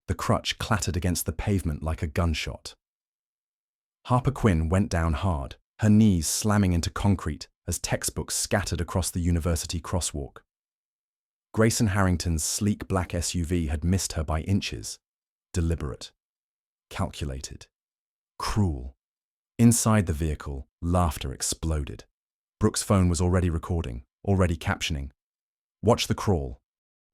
The crutch clattered against the pavement like a gunshot. Harper Quinn went down hard, her knees slamming into concrete as textbooks scattered across the university crosswalk. Grayson Harrington's sleek black SUV had missed her by inches. Deliberate. Calculated. Cruel. Inside the vehicle, laughter exploded. Brooke's phone was already recording, already captioning. Watch the crawl.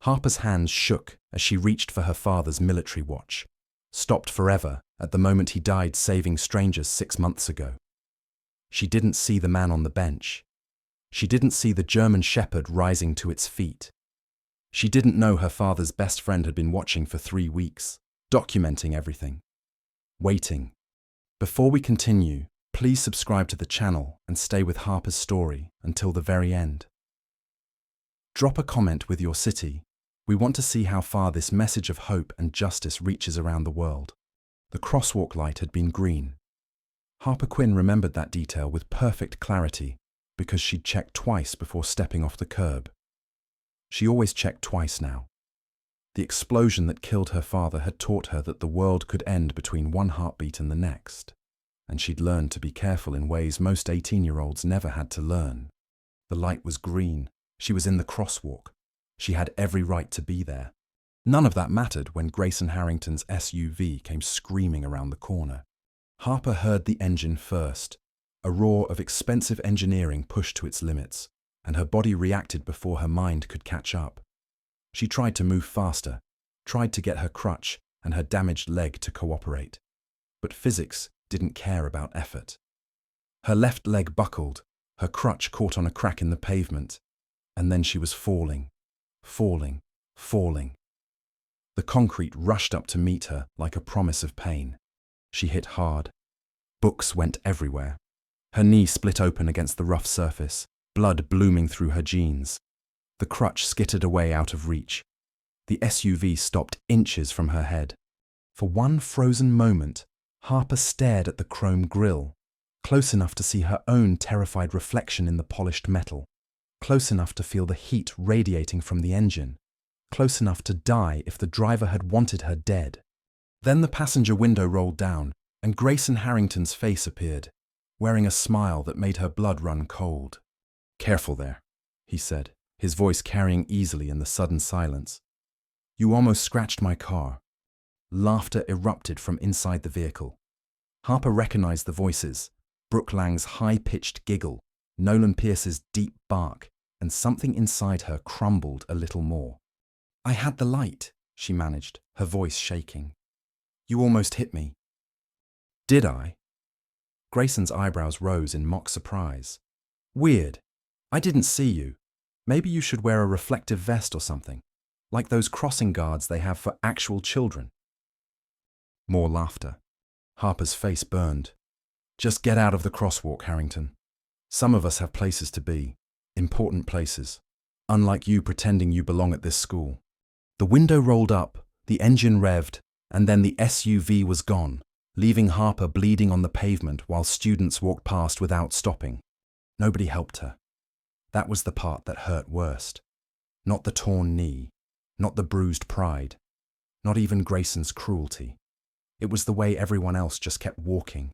Harper's hands shook as she reached for her father's military watch, stopped forever at the moment he died saving strangers 6 months ago. She didn't see the man on the bench. She didn't see the German shepherd rising to its feet. She didn't know her father's best friend had been watching for 3 weeks, documenting everything. Waiting. Before we continue, please subscribe to the channel and stay with Harper's story until the very end. Drop a comment with your city. We want to see how far this message of hope and justice reaches around the world. The crosswalk light had been green. Harper Quinn remembered that detail with perfect clarity because she'd checked twice before stepping off the curb. She always checked twice now. The explosion that killed her father had taught her that the world could end between one heartbeat and the next, and she'd learned to be careful in ways most 18-year-olds never had to learn. The light was green. She was in the crosswalk. She had every right to be there. None of that mattered when Grayson Harrington's SUV came screaming around the corner. Harper heard the engine first. A roar of expensive engineering pushed to its limits, and her body reacted before her mind could catch up. She tried to move faster, tried to get her crutch and her damaged leg to cooperate. But physics didn't care about effort. Her left leg buckled, her crutch caught on a crack in the pavement, and then she was falling, falling, falling. The concrete rushed up to meet her like a promise of pain. She hit hard. Books went everywhere. Her knee split open against the rough surface, blood blooming through her jeans. The crutch skittered away out of reach. The SUV stopped inches from her head. For one frozen moment, Harper stared at the chrome grille, close enough to see her own terrified reflection in the polished metal, close enough to feel the heat radiating from the engine, close enough to die if the driver had wanted her dead. Then the passenger window rolled down, and Grayson Harrington's face appeared, wearing a smile that made her blood run cold. "Careful there," he said, his voice carrying easily in the sudden silence. "You almost scratched my car." Laughter erupted from inside the vehicle. Harper recognized the voices, Brooke Lang's high-pitched giggle, Nolan Pierce's deep bark, and something inside her crumbled a little more. "I had the light," she managed, her voice shaking. "You almost hit me." "Did I?" Grayson's eyebrows rose in mock surprise. "Weird. I didn't see you. Maybe you should wear a reflective vest or something, like those crossing guards they have for actual children." More laughter. Harper's face burned. "Just get out of the crosswalk, Harrington. Some of us have places to be, important places, unlike you pretending you belong at this school." The window rolled up, the engine revved, and then the SUV was gone, leaving Harper bleeding on the pavement while students walked past without stopping. Nobody helped her. That was the part that hurt worst. Not the torn knee, not the bruised pride, not even Grayson's cruelty. It was the way everyone else just kept walking,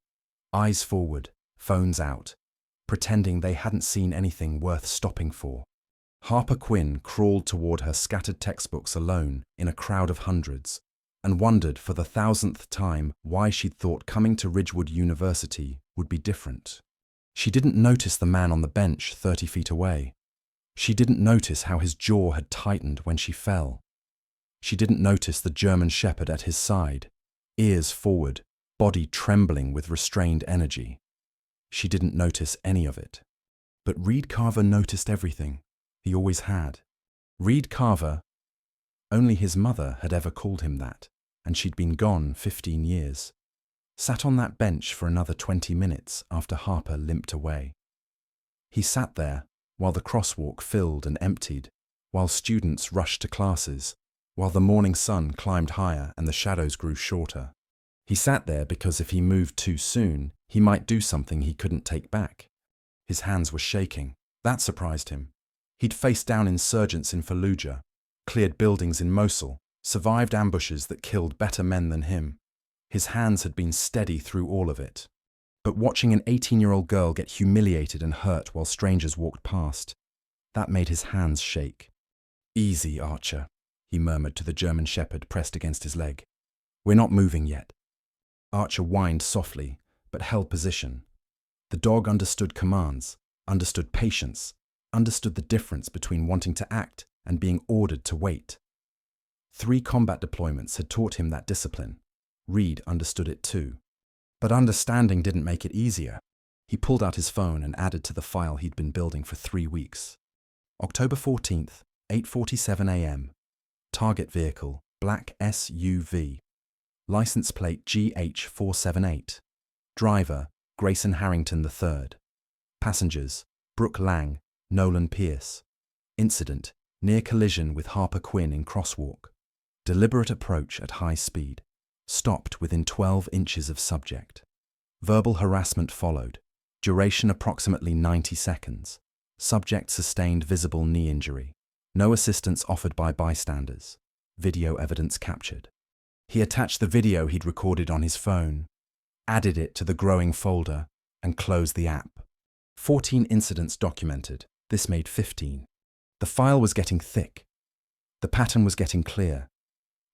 eyes forward, phones out, pretending they hadn't seen anything worth stopping for. Harper Quinn crawled toward her scattered textbooks alone in a crowd of hundreds, and wondered for the 1,000th time why she'd thought coming to Ridgewood University would be different. She didn't notice the man on the bench 30 feet away. She didn't notice how his jaw had tightened when she fell. She didn't notice the German shepherd at his side, ears forward, body trembling with restrained energy. She didn't notice any of it. But Reid Carver noticed everything. He always had. Reid Carver, only his mother had ever called him that, and she'd been gone 15 years. Sat on that bench for another 20 minutes after Harper limped away. He sat there while the crosswalk filled and emptied, while students rushed to classes, while the morning sun climbed higher and the shadows grew shorter. He sat there because if he moved too soon, he might do something he couldn't take back. His hands were shaking. That surprised him. He'd faced down insurgents in Fallujah, cleared buildings in Mosul, survived ambushes that killed better men than him. His hands had been steady through all of it. But watching an 18-year-old girl get humiliated and hurt while strangers walked past, that made his hands shake. "Easy, Archer," he murmured to the German shepherd pressed against his leg. "We're not moving yet." Archer whined softly, but held position. The dog understood commands, understood patience, understood the difference between wanting to act and being ordered to wait. 3 combat deployments had taught him that discipline. Reid understood it too. But understanding didn't make it easier. He pulled out his phone and added to the file he'd been building for 3 weeks. October 14th, 8:47 a.m. Target vehicle, black SUV. License plate GH478. Driver, Grayson Harrington III. Passengers, Brooke Lang, Nolan Pierce. Incident, near collision with Harper Quinn in crosswalk. Deliberate approach at high speed. Stopped within 12 inches of subject. Verbal harassment followed. Duration approximately 90 seconds. Subject sustained visible knee injury. No assistance offered by bystanders. Video evidence captured. He attached the video he'd recorded on his phone, added it to the growing folder, and closed the app. 14 incidents documented. This made 15. The file was getting thick. The pattern was getting clear.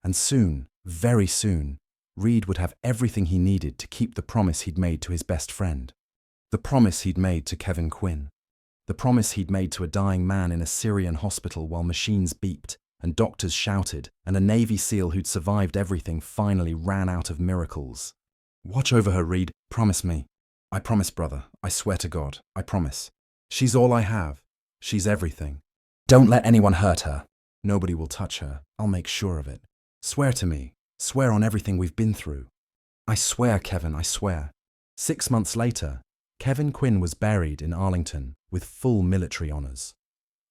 And soon, very soon, Reid would have everything he needed to keep the promise he'd made to his best friend. The promise he'd made to Kevin Quinn. The promise he'd made to a dying man in a Syrian hospital while machines beeped and doctors shouted and a Navy SEAL who'd survived everything finally ran out of miracles. "Watch over her, Reid. Promise me." "I promise, brother. I swear to God. I promise. She's all I have. She's everything. Don't let anyone hurt her. Nobody will touch her. I'll make sure of it. Swear to me. Swear on everything we've been through." "I swear, Kevin, I swear." 6 months later, Kevin Quinn was buried in Arlington with full military honors.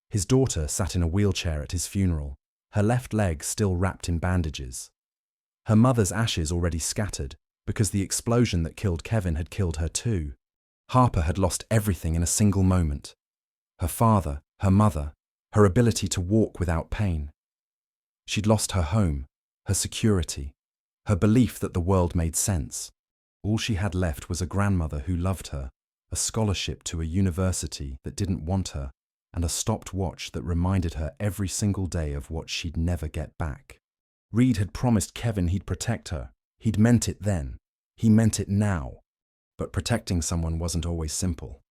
His daughter sat in a wheelchair at his funeral, her left leg still wrapped in bandages. Her mother's ashes already scattered because the explosion that killed Kevin had killed her too. Harper had lost everything in a single moment. Her father, her mother, her ability to walk without pain. She'd lost her home, her security, her belief that the world made sense. All she had left was a grandmother who loved her, a scholarship to a university that didn't want her, and a stopped watch that reminded her every single day of what she'd never get back. Reid had promised Kevin he'd protect her. He'd meant it then. He meant it now. But protecting someone wasn't always simple.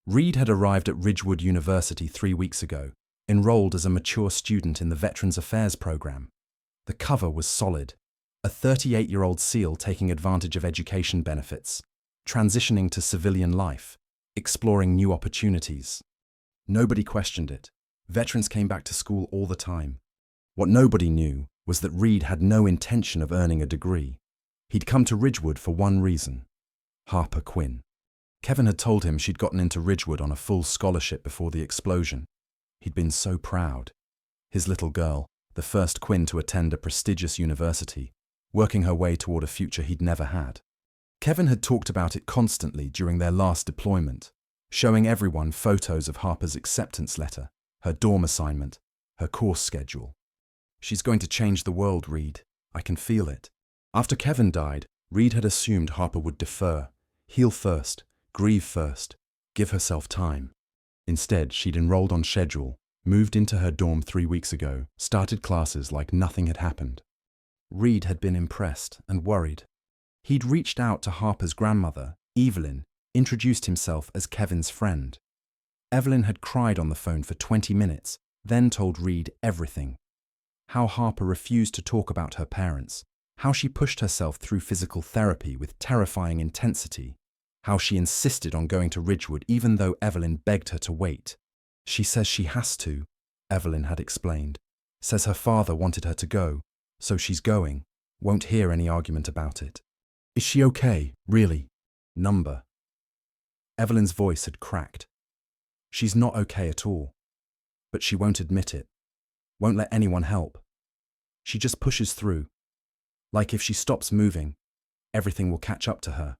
Reid had arrived at Ridgewood University 3 weeks ago, enrolled as a mature student in the Veterans Affairs program. The cover was solid. A 38-year-old SEAL taking advantage of education benefits, transitioning to civilian life, exploring new opportunities. Nobody questioned it. Veterans came back to school all the time. What nobody knew was that Reid had no intention of earning a degree. He'd come to Ridgewood for one reason: Harper Quinn. Kevin had told him she'd gotten into Ridgewood on a full scholarship before the explosion. He'd been so proud. His little girl, the first Quinn to attend a prestigious university, working her way toward a future he'd never had. Kevin had talked about it constantly during their last deployment, showing everyone photos of Harper's acceptance letter, her dorm assignment, her course schedule. "She's going to change the world, Reid. I can feel it." After Kevin died, Reid had assumed Harper would defer, heal first, grieve first, give herself time. Instead, she'd enrolled on schedule, moved into her dorm 3 weeks ago, started classes like nothing had happened. Reid had been impressed and worried. He'd reached out to Harper's grandmother, Evelyn, introduced himself as Kevin's friend. Evelyn had cried on the phone for 20 minutes, then told Reid everything. How Harper refused to talk about her parents, how she pushed herself through physical therapy with terrifying intensity, how she insisted on going to Ridgewood even though Evelyn begged her to wait. "She says she has to," Evelyn had explained. "Says her father wanted her to go, so she's going. Won't hear any argument about it." "Is she okay, really?" "Number." Evelyn's voice had cracked. "She's not okay at all. But she won't admit it. Won't let anyone help. She just pushes through. Like if she stops moving, everything will catch up to her."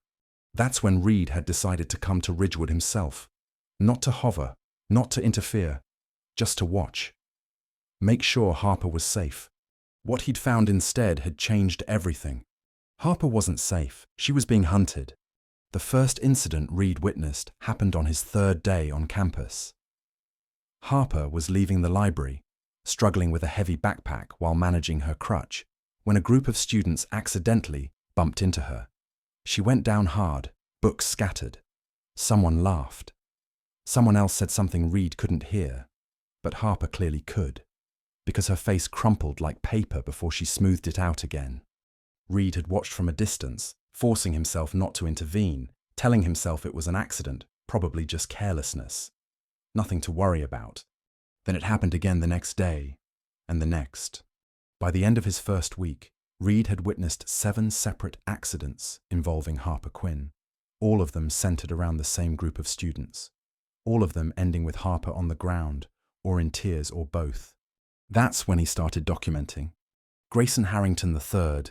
That's when Reid had decided to come to Ridgewood himself. Not to hover, not to interfere, just to watch. Make sure Harper was safe. What he'd found instead had changed everything. Harper wasn't safe. She was being hunted. The first incident Reid witnessed happened on his third day on campus. Harper was leaving the library, struggling with a heavy backpack while managing her crutch, when a group of students accidentally bumped into her. She went down hard, books scattered. Someone laughed. Someone else said something Reid couldn't hear, but Harper clearly could, because her face crumpled like paper before she smoothed it out again. Reid had watched from a distance, forcing himself not to intervene, telling himself it was an accident, probably just carelessness. Nothing to worry about. Then it happened again the next day, and the next. By the end of his first week, Reid had witnessed 7 separate accidents involving Harper Quinn, all of them centered around the same group of students, all of them ending with Harper on the ground, or in tears, or both. That's when he started documenting. Grayson Harrington III,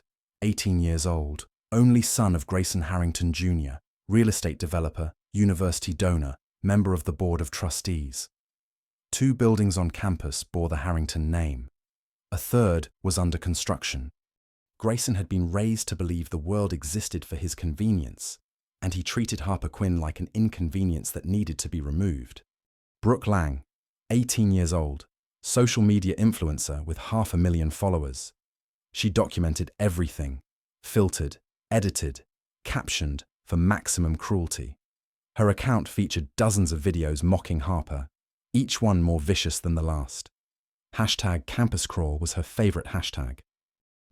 18 years old, only son of Grayson Harrington Jr., real estate developer, university donor, member of the board of trustees. 2 buildings on campus bore the Harrington name. A third was under construction. Grayson had been raised to believe the world existed for his convenience, and he treated Harper Quinn like an inconvenience that needed to be removed. Brooke Lang, 18 years old, social media influencer with 500,000 followers. She documented everything, filtered, edited, captioned for maximum cruelty. Her account featured dozens of videos mocking Harper, each one more vicious than the last. #CampusCrawl was her favorite hashtag.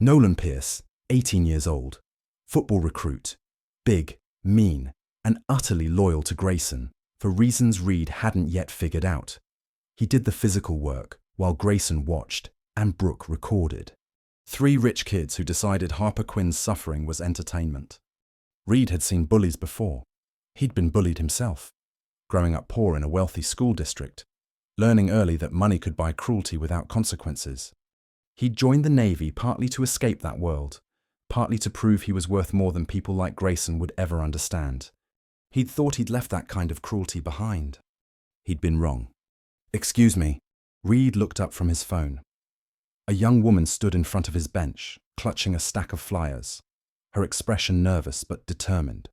Nolan Pierce, 18 years old, football recruit, big, mean, and utterly loyal to Grayson for reasons Reid hadn't yet figured out. He did the physical work while Grayson watched and Brooke recorded. 3 rich kids who decided Harper Quinn's suffering was entertainment. Reid had seen bullies before. He'd been bullied himself, growing up poor in a wealthy school district, learning early that money could buy cruelty without consequences. He'd joined the Navy partly to escape that world, partly to prove he was worth more than people like Grayson would ever understand. He'd thought he'd left that kind of cruelty behind. He'd been wrong. "Excuse me." Reid looked up from his phone. A young woman stood in front of his bench, clutching a stack of flyers, her expression nervous but determined.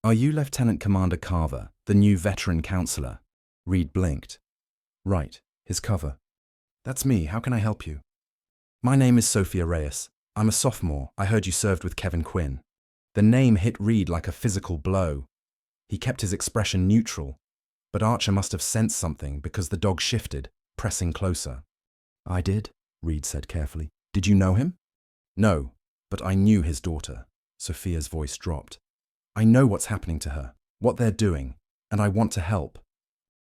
"Are you Lieutenant Commander Carver, the new veteran counselor?" Reid blinked. "Right, his cover." "That's me. How can I help you?" "My name is Sophia Reyes. I'm a sophomore. I heard you served with Kevin Quinn." The name hit Reid like a physical blow. He kept his expression neutral, but Archer must have sensed something because the dog shifted, pressing closer. "I did," Reid said carefully. "Did you know him?" "No, but I knew his daughter." Sophia's voice dropped. "I know what's happening to her, what they're doing, and I want to help."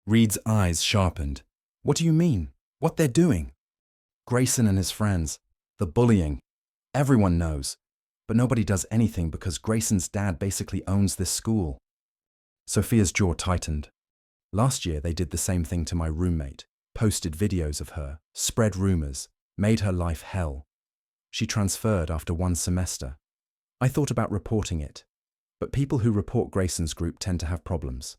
Reid's eyes sharpened. "What do you mean? What they're doing?" "Grayson and his friends. The bullying. Everyone knows. But nobody does anything because Grayson's dad basically owns this school." Sophia's jaw tightened. "Last year they did the same thing to my roommate, posted videos of her, spread rumors, made her life hell. She transferred after 1 semester. I thought about reporting it, but people who report Grayson's group tend to have problems.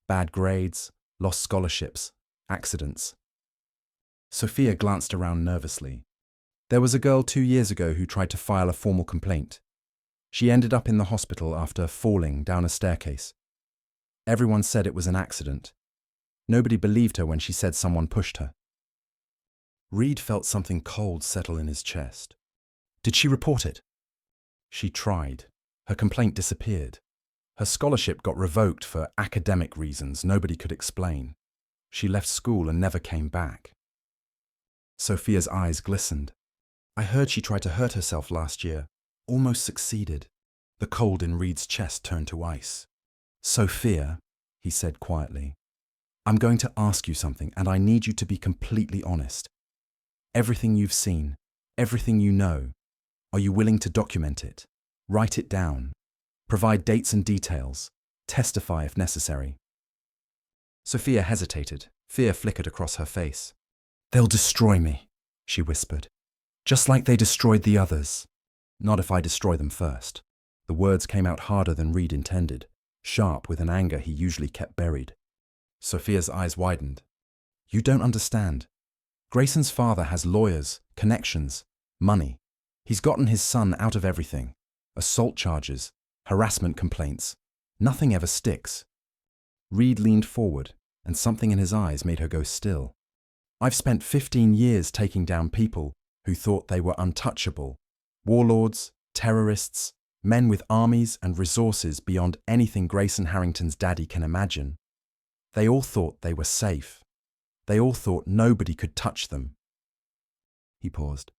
Bad grades, lost scholarships, accidents." Sophia glanced around nervously. "There was a girl 2 years ago who tried to file a formal complaint. She ended up in the hospital after falling down a staircase. Everyone said it was an accident. Nobody believed her when she said someone pushed her." Reid felt something cold settle in his chest. "Did she report it?" "She tried. Her complaint disappeared. Her scholarship got revoked for academic reasons nobody could explain. She left school and never came back." Sophia's eyes glistened. "I heard she tried to hurt herself last year. Almost succeeded." The cold in Reid's chest turned to ice. "Sophia," he said quietly, "I'm going to ask you something, and I need you to be completely honest. Everything you've seen, everything you know, are you willing to document it? Write it down. Provide dates and details. Testify if necessary." Sophia hesitated. Fear flickered across her face. "They'll destroy me," she whispered. "Just like they destroyed the others." "Not if I destroy them first." The words came out harder than Reid intended, sharp with an anger he usually kept buried. Sophia's eyes widened. "You don't understand. Grayson's father has lawyers, connections, Money. He's gotten his son out of everything. Assault charges, harassment complaints. Nothing ever sticks. Reid leaned forward, and something in his eyes made her go still. I've spent 15 years taking down people who thought they were untouchable. Warlords, terrorists, men with armies and resources beyond anything Grayson Harrington's daddy can imagine. They all thought they were safe. They all thought nobody could touch them. He paused.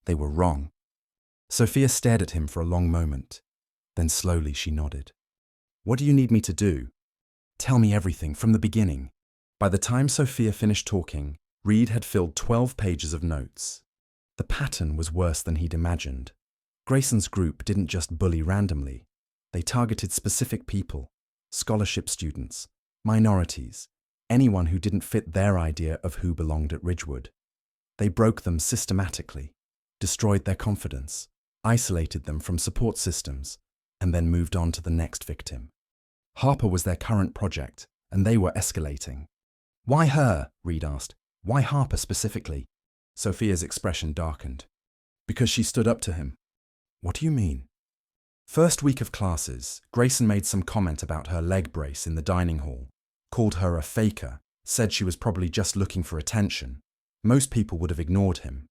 They were wrong. Sophia stared at him for a long moment. Then slowly she nodded. What do you need me to do? Tell me everything from the beginning. By the time Sophia finished talking, Reid had filled 12 pages of notes. The pattern was worse than he'd imagined. Grayson's group didn't just bully randomly. They targeted specific people, scholarship students, minorities, anyone who didn't fit their idea of who belonged at Ridgewood. They broke them systematically, destroyed their confidence, isolated them from support systems, and then moved on to the next victim. Harper was their current project, and they were escalating. Why her? Reid asked. Why Harper specifically? Sophia's expression darkened. Because she stood up to him. What do you mean? First week of classes, Grayson made some comment about her leg brace in the dining hall, called her a faker, said she was probably just looking for attention. Most people would have ignored him.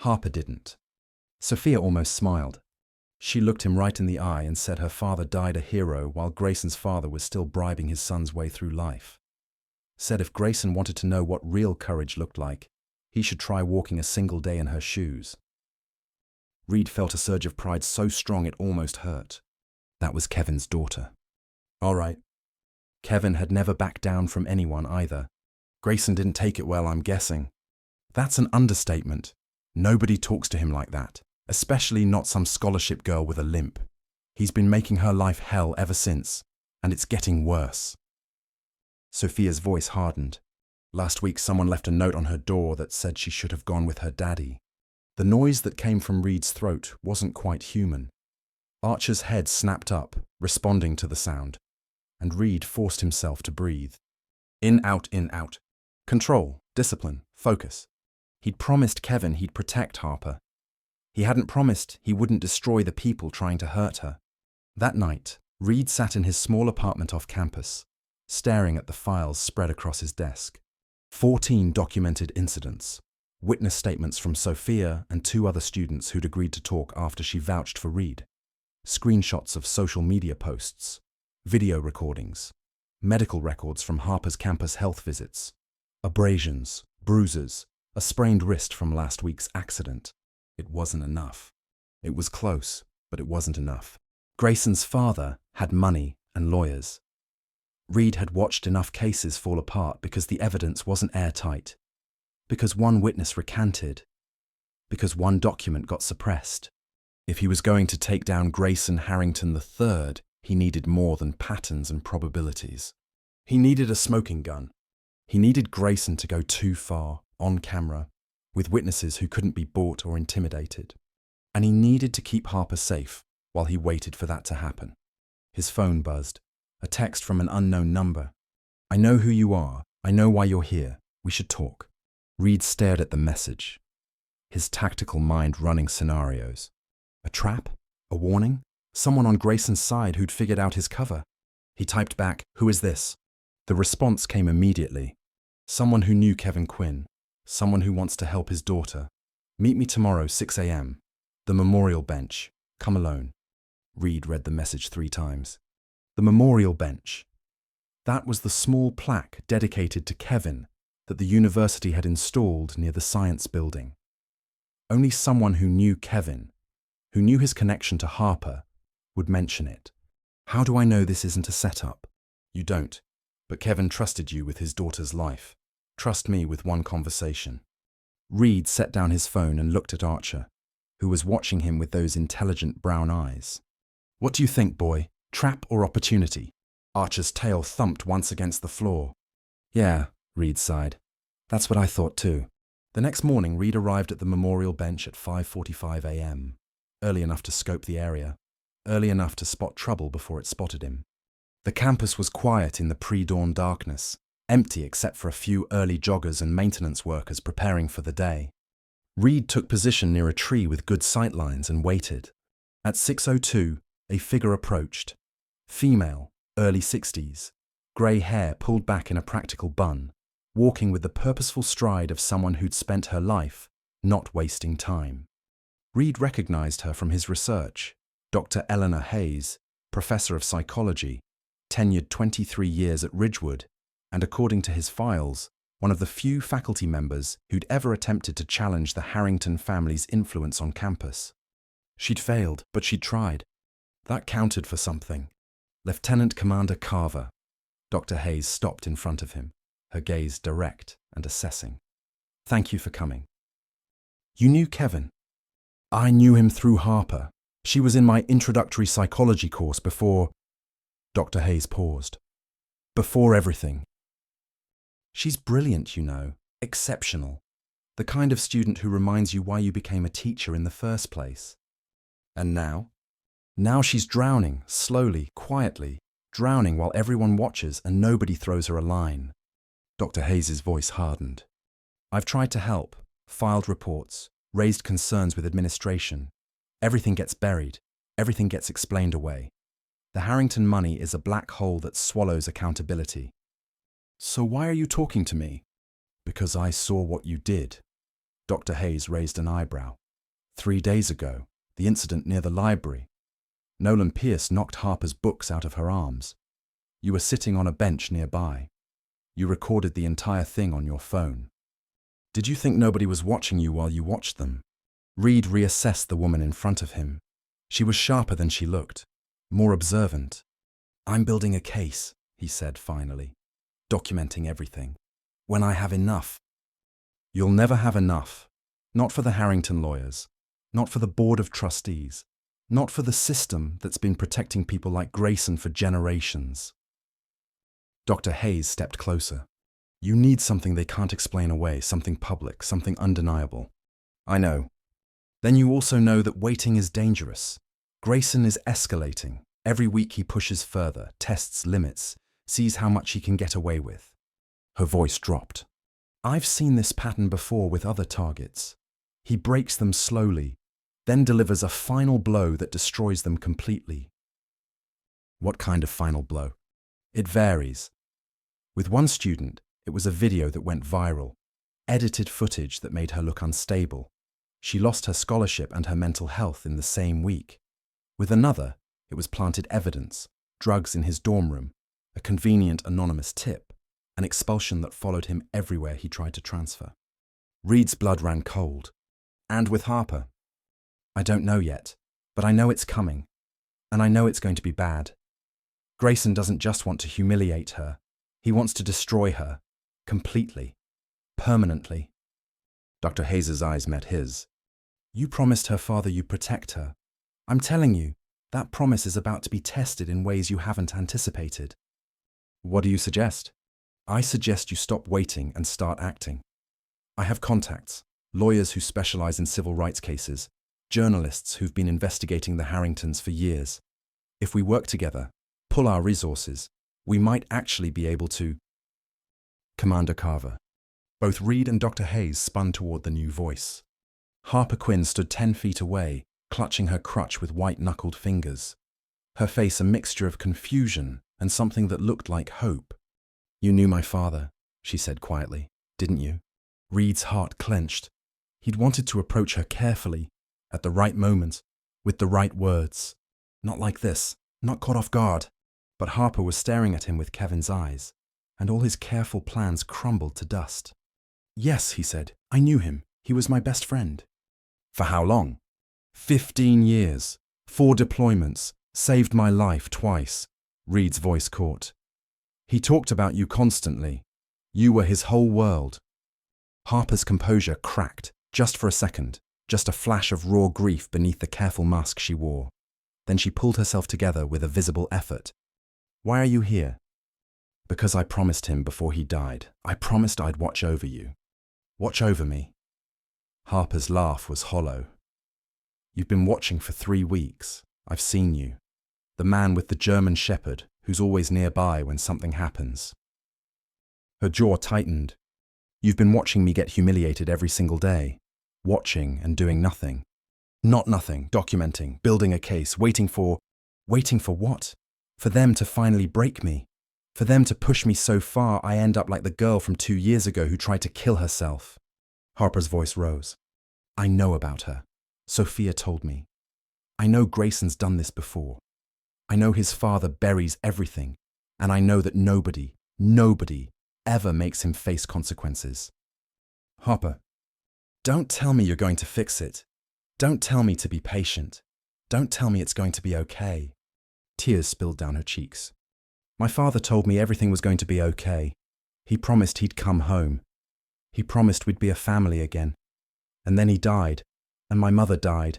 Harper didn't. Sophia almost smiled. She looked him right in the eye and said her father died a hero while Grayson's father was still bribing his son's way through life. Said if Grayson wanted to know what real courage looked like, he should try walking a single day in her shoes. Reid felt a surge of pride so strong it almost hurt. That was Kevin's daughter. All right. Kevin had never backed down from anyone either. Grayson didn't take it well, I'm guessing. That's an understatement. Nobody talks to him like that, especially not some scholarship girl with a limp. He's been making her life hell ever since, and it's getting worse. Sophia's voice hardened. Last week someone left a note on her door that said she should have gone with her daddy. The noise that came from Reid's throat wasn't quite human. Archer's head snapped up, responding to the sound, and Reid forced himself to breathe. In, out, in, out. Control, discipline, focus. He'd promised Kevin he'd protect Harper. He hadn't promised he wouldn't destroy the people trying to hurt her. That night, Reid sat in his small apartment off campus, staring at the files spread across his desk. 14 documented incidents. Witness statements from Sophia and 2 other students who'd agreed to talk after she vouched for Reid. Screenshots of social media posts, video recordings, medical records from Harper's campus health visits, abrasions, bruises, a sprained wrist from last week's accident. It wasn't enough. It was close, but it wasn't enough. Grayson's father had money and lawyers. Reid had watched enough cases fall apart because the evidence wasn't airtight. Because one witness recanted, because one document got suppressed. If he was going to take down Grayson Harrington III, he needed more than patterns and probabilities. He needed a smoking gun. He needed Grayson to go too far, on camera, with witnesses who couldn't be bought or intimidated. And he needed to keep Harper safe while he waited for that to happen. His phone buzzed, a text from an unknown number. I know who you are. I know why you're here. We should talk. Reid stared at the message, his tactical mind running scenarios. A trap? A warning? Someone on Grayson's side who'd figured out his cover? He typed back, "Who is this?" The response came immediately. Someone who knew Kevin Quinn. Someone who wants to help his daughter. Meet me tomorrow, 6 a.m. The memorial bench. Come alone. Reid read the message 3 times. The memorial bench. That was the small plaque dedicated to Kevin that the university had installed near the science building. Only someone who knew Kevin, who knew his connection to Harper, would mention it. How do I know this isn't a setup? You don't, but Kevin trusted you with his daughter's life. Trust me with one conversation. Reid set down his phone and looked at Archer, who was watching him with those intelligent brown eyes. What do you think, boy? Trap or opportunity? Archer's tail thumped once against the floor. Yeah, Reid sighed. That's what I thought too. The next morning, Reid arrived at the memorial bench at 5:45 a.m., early enough to scope the area, early enough to spot trouble before it spotted him. The campus was quiet in the pre-dawn darkness, empty except for a few early joggers and maintenance workers preparing for the day. Reid took position near a tree with good sightlines and waited. At 6:02, a figure approached. Female, early 60s, grey hair pulled back in a practical bun, walking with the purposeful stride of someone who'd spent her life not wasting time. Reid recognized her from his research. Dr. Eleanor Hayes, professor of psychology, tenured 23 years at Ridgewood, and according to his files, one of the few faculty members who'd ever attempted to challenge the Harrington family's influence on campus. She'd failed, but she'd tried. That counted for something. Lieutenant Commander Carver. Dr. Hayes stopped in front of him, her gaze direct and assessing. Thank you for coming. You knew Kevin? I knew him through Harper. She was in my introductory psychology course before… Dr. Hayes paused. Before everything. She's brilliant, you know, exceptional. The kind of student who reminds you why you became a teacher in the first place. And now? Now she's drowning, slowly, quietly, drowning while everyone watches and nobody throws her a line. Dr. Hayes' voice hardened. I've tried to help, filed reports, raised concerns with administration. Everything gets buried, everything gets explained away. The Harrington money is a black hole that swallows accountability. So why are you talking to me? Because I saw what you did. Dr. Hayes raised an eyebrow. 3 days ago, the incident near the library. Nolan Pierce knocked Harper's books out of her arms. You were sitting on a bench nearby. You recorded the entire thing on your phone. Did you think nobody was watching you while you watched them? Reid reassessed the woman in front of him. She was sharper than she looked, more observant. I'm building a case, he said finally, documenting everything. When I have enough. You'll never have enough. Not for the Harrington lawyers. Not for the Board of Trustees. Not for the system that's been protecting people like Grayson for generations. Dr. Hayes stepped closer. You need something they can't explain away, something public, something undeniable. I know. Then you also know that waiting is dangerous. Grayson is escalating. Every week he pushes further, tests limits, sees how much he can get away with. Her voice dropped. I've seen this pattern before with other targets. He breaks them slowly, then delivers a final blow that destroys them completely. What kind of final blow? It varies. With one student, it was a video that went viral, edited footage that made her look unstable. She lost her scholarship and her mental health in the same week. With another, it was planted evidence, drugs in his dorm room, a convenient anonymous tip, an expulsion that followed him everywhere he tried to transfer. Reid's blood ran cold. And with Harper? I don't know yet, but I know it's coming, and I know it's going to be bad. Grayson doesn't just want to humiliate her. He wants to destroy her, completely, permanently. Dr. Hayes' eyes met his. You promised her father you'd protect her. I'm telling you, that promise is about to be tested in ways you haven't anticipated. What do you suggest? I suggest you stop waiting and start acting. I have contacts, lawyers who specialize in civil rights cases, journalists who've been investigating the Harringtons for years. If we work together, pull our resources, we might actually be able to… Commander Carver. Both Reid and Dr. Hayes spun toward the new voice. Harper Quinn stood 10 feet away, clutching her crutch with white-knuckled fingers. Her face a mixture of confusion and something that looked like hope. You knew my father, she said quietly, didn't you? Reid's heart clenched. He'd wanted to approach her carefully, at the right moment, with the right words. Not like this, not caught off guard. But Harper was staring at him with Kevin's eyes, and all his careful plans crumbled to dust. Yes, he said, I knew him. He was my best friend. For how long? 15 years. 4 deployments. Saved my life twice. Reid's voice caught. He talked about you constantly. You were his whole world. Harper's composure cracked, just for a second, just a flash of raw grief beneath the careful mask she wore. Then she pulled herself together with a visible effort. Why are you here? Because I promised him before he died. I promised I'd watch over you. Watch over me. Harper's laugh was hollow. You've been watching for 3 weeks. I've seen you. The man with the German shepherd who's always nearby when something happens. Her jaw tightened. You've been watching me get humiliated every single day. watching and doing nothing. Not nothing, documenting, building a case, waiting for what? For them to finally break me. For them to push me so far I end up like the girl from 2 years ago who tried to kill herself. Harper's voice rose. I know about her. Sophia told me. I know Grayson's done this before. I know his father buries everything, and I know that nobody ever makes him face consequences. Harper, don't tell me you're going to fix it. Don't tell me to be patient. Don't tell me it's going to be okay. Tears spilled down her cheeks. My father told me everything was going to be okay. He promised he'd come home. He promised we'd be a family again. And then he died, and my mother died.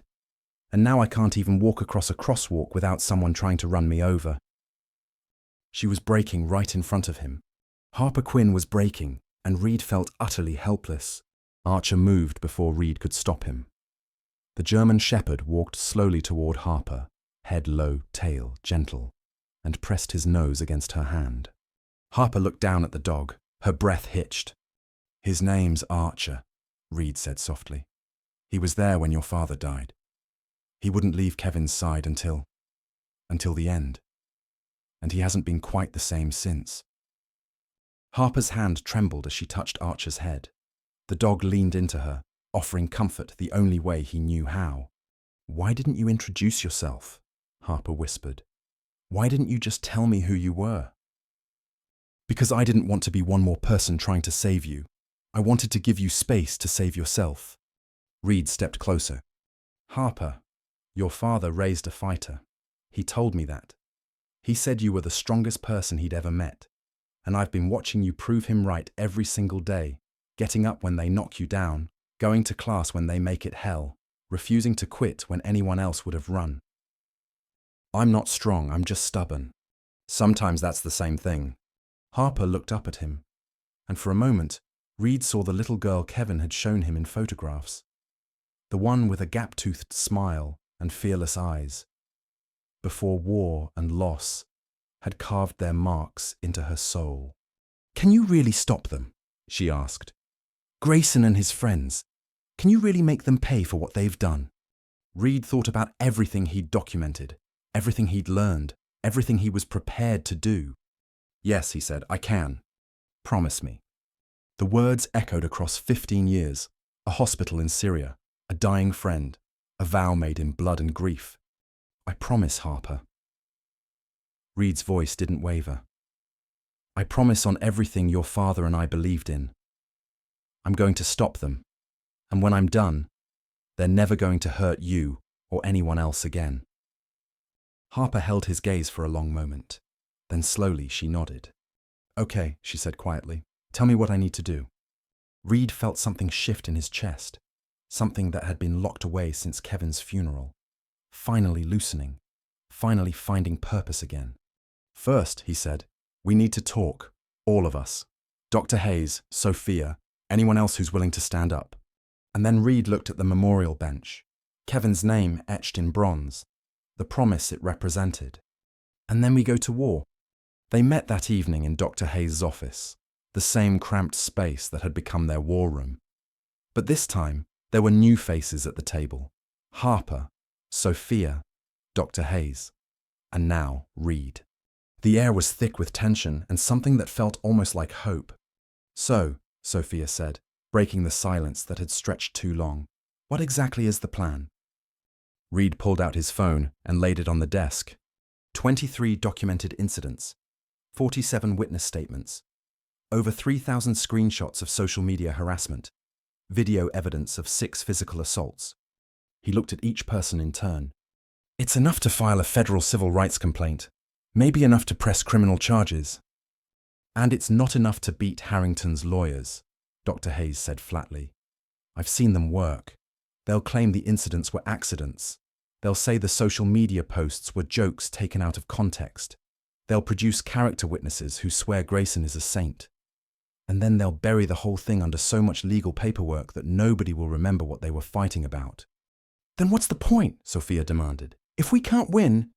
And now I can't even walk across a crosswalk without someone trying to run me over. She was breaking right in front of him. Harper Quinn was breaking, and Reid felt utterly helpless. Archer moved before Reid could stop him. The German shepherd walked slowly toward Harper, head low, tail gentle, and pressed his nose against her hand. Harper looked down at the dog, her breath hitched. His name's Archer, Reid said softly. He was there when your father died. He wouldn't leave Kevin's side until the end. And he hasn't been quite the same since. Harper's hand trembled as she touched Archer's head. The dog leaned into her, offering comfort the only way he knew how. Why didn't you introduce yourself? Harper whispered. Why didn't you just tell me who you were? Because I didn't want to be one more person trying to save you. I wanted to give you space to save yourself. Reid stepped closer. Harper, your father raised a fighter. He told me that. He said you were the strongest person he'd ever met. And I've been watching you prove him right every single day, getting up when they knock you down, going to class when they make it hell, refusing to quit when anyone else would have run. I'm not strong, I'm just stubborn. Sometimes that's the same thing. Harper looked up at him, and for a moment, Reid saw the little girl Kevin had shown him in photographs. The one with a gap-toothed smile and fearless eyes. Before war and loss had carved their marks into her soul. Can you really stop them? She asked. Grayson and his friends, can you really make them pay for what they've done? Reid thought about everything he'd documented, everything he'd learned, everything he was prepared to do. Yes, he said, I can. Promise me. The words echoed across 15 years, a hospital in Syria, a dying friend, a vow made in blood and grief. I promise, Harper. Reid's voice didn't waver. I promise on everything your father and I believed in. I'm going to stop them, and when I'm done, they're never going to hurt you or anyone else again. Harper held his gaze for a long moment. Then slowly she nodded. Okay, she said quietly. Tell me what I need to do. Reid felt something shift in his chest, something that had been locked away since Kevin's funeral. Finally loosening, finally finding purpose again. First, he said, we need to talk, all of us. Dr. Hayes, Sophia, anyone else who's willing to stand up. And then Reid looked at the memorial bench, Kevin's name etched in bronze, the promise it represented. And then we go to war. They met that evening in Dr. Hayes' office, the same cramped space that had become their war room. But this time, there were new faces at the table. Harper, Sophia, Dr. Hayes, and now Reid. The air was thick with tension and something that felt almost like hope. So, Sophia said, breaking the silence that had stretched too long, what exactly is the plan? Reid pulled out his phone and laid it on the desk. 23 documented incidents, 47 witness statements, over 3,000 screenshots of social media harassment, video evidence of 6 physical assaults. He looked at each person in turn. It's enough to file a federal civil rights complaint, maybe enough to press criminal charges. And it's not enough to beat Harrington's lawyers, Dr. Hayes said flatly. I've seen them work. They'll claim the incidents were accidents. They'll say the social media posts were jokes taken out of context. They'll produce character witnesses who swear Grayson is a saint. And then they'll bury the whole thing under so much legal paperwork that nobody will remember what they were fighting about. Then what's the point? Sophia demanded. If we can't win...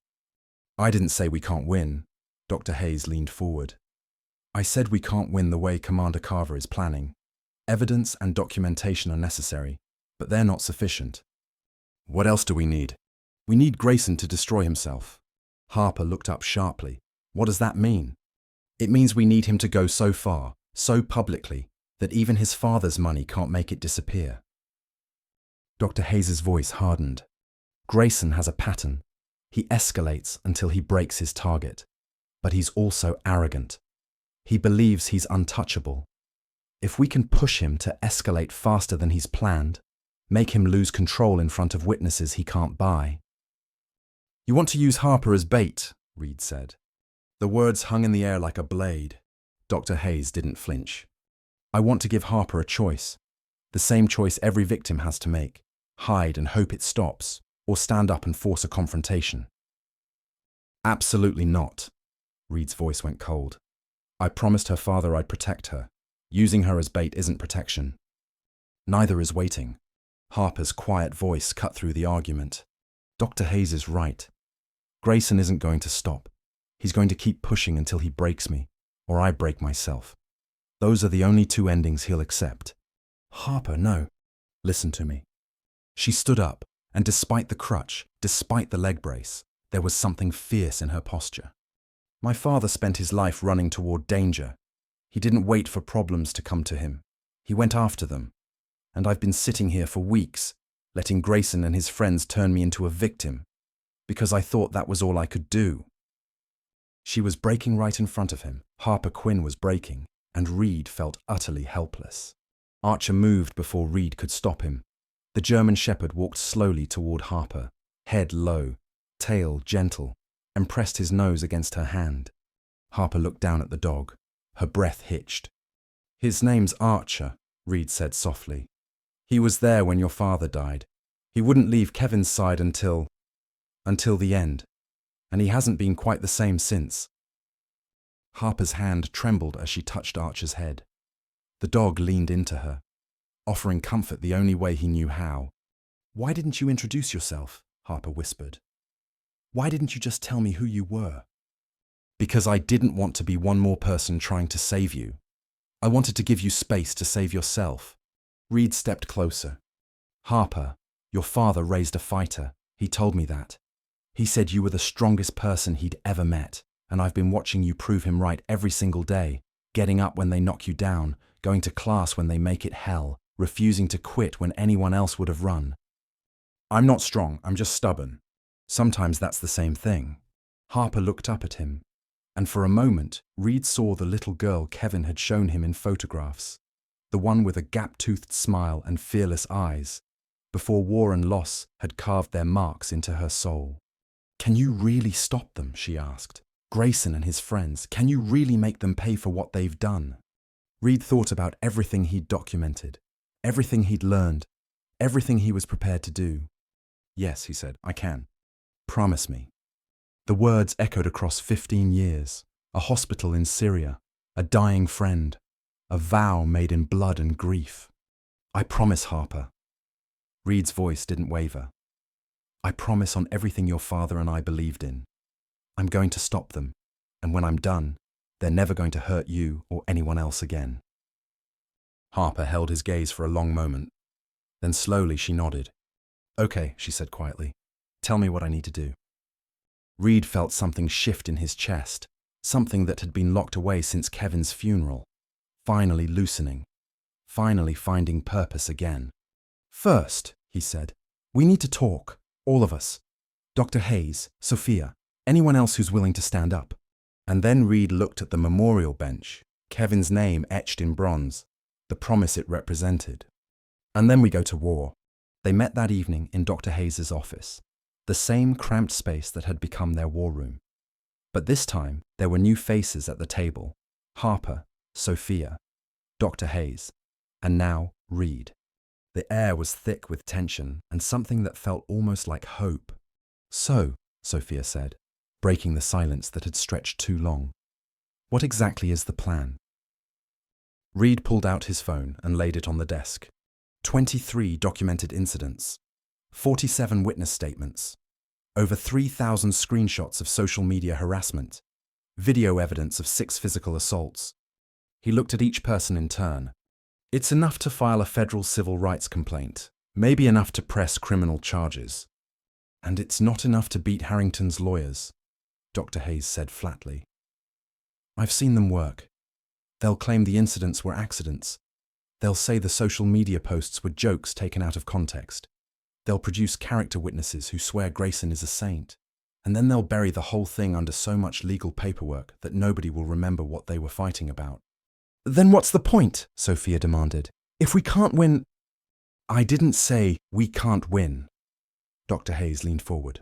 I didn't say we can't win. Dr. Hayes leaned forward. I said we can't win the way Commander Carver is planning. Evidence and documentation are necessary, but they're not sufficient. What else do we need? We need Grayson to destroy himself. Harper looked up sharply. What does that mean? It means we need him to go so far, so publicly, that even his father's money can't make it disappear. Dr. Hayes' voice hardened. Grayson has a pattern. He escalates until he breaks his target. But he's also arrogant. He believes he's untouchable. If we can push him to escalate faster than he's planned, make him lose control in front of witnesses he can't buy. You want to use Harper as bait, Reid said. The words hung in the air like a blade. Dr. Hayes didn't flinch. I want to give Harper a choice. The same choice every victim has to make. Hide and hope it stops, or stand up and force a confrontation. Absolutely not. Reid's voice went cold. I promised her father I'd protect her. Using her as bait isn't protection. Neither is waiting. Harper's quiet voice cut through the argument. Dr. Hayes is right. Grayson isn't going to stop. He's going to keep pushing until he breaks me, or I break myself. Those are the only two endings he'll accept. Harper, no. Listen to me. She stood up, and despite the crutch, despite the leg brace, there was something fierce in her posture. My father spent his life running toward danger. He didn't wait for problems to come to him. He went after them. And I've been sitting here for weeks, letting Grayson and his friends turn me into a victim, because I thought that was all I could do. She was breaking right in front of him. Harper Quinn was breaking, and Reid felt utterly helpless. Archer moved before Reid could stop him. The German shepherd walked slowly toward Harper, head low, tail gentle, and pressed his nose against her hand. Harper looked down at the dog. Her breath hitched. His name's Archer, Reid said softly. He was there when your father died. He wouldn't leave Kevin's side until the end, and he hasn't been quite the same since. Harper's hand trembled as she touched Archer's head. The dog leaned into her, offering comfort the only way he knew how. Why didn't you introduce yourself? Harper whispered. Why didn't you just tell me who you were? Because I didn't want to be one more person trying to save you. I wanted to give you space to save yourself. Reid stepped closer. Harper, your father raised a fighter. He told me that. He said you were the strongest person he'd ever met, and I've been watching you prove him right every single day, getting up when they knock you down, going to class when they make it hell, refusing to quit when anyone else would have run. I'm not strong, I'm just stubborn. Sometimes that's the same thing. Harper looked up at him, and for a moment, Reid saw the little girl Kevin had shown him in photographs, the one with a gap-toothed smile and fearless eyes, before war and loss had carved their marks into her soul. Can you really stop them? She asked. Grayson and his friends, can you really make them pay for what they've done? Reid thought about everything he'd documented, everything he'd learned, everything he was prepared to do. Yes, he said, I can. Promise me. The words echoed across 15 years, a hospital in Syria, a dying friend, a vow made in blood and grief. I promise, Harper. Reid's voice didn't waver. I promise on everything your father and I believed in. I'm going to stop them, and when I'm done, they're never going to hurt you or anyone else again. Harper held his gaze for a long moment. Then slowly she nodded. Okay, she said quietly. Tell me what I need to do. Reid felt something shift in his chest, something that had been locked away since Kevin's funeral, finally loosening, finally finding purpose again. First, he said, we need to talk, all of us. Dr. Hayes, Sophia, anyone else who's willing to stand up. And then Reid looked at the memorial bench, Kevin's name etched in bronze, the promise it represented. And then we go to war. They met that evening in Dr. Hayes' office, the same cramped space that had become their war room. But this time, there were new faces at the table. Harper, Sophia, Dr. Hayes, and now Reid. The air was thick with tension and something that felt almost like hope. So, Sophia said, breaking the silence that had stretched too long, what exactly is the plan? Reid pulled out his phone and laid it on the desk. 23 documented incidents, 47 witness statements, over 3,000 screenshots of social media harassment, video evidence of 6 physical assaults. He looked at each person in turn. It's enough to file a federal civil rights complaint, Maybe enough to press criminal charges. And it's not enough to beat Harrington's lawyers, Dr. Hayes said flatly. I've seen them work. They'll claim the incidents were accidents. They'll say the social media posts were jokes taken out of context. They'll produce character witnesses who swear Grayson is a saint. And then they'll bury the whole thing under so much legal paperwork that nobody will remember what they were fighting about. Then what's the point? Sophia demanded. If we can't win... I didn't say we can't win. Dr. Hayes leaned forward.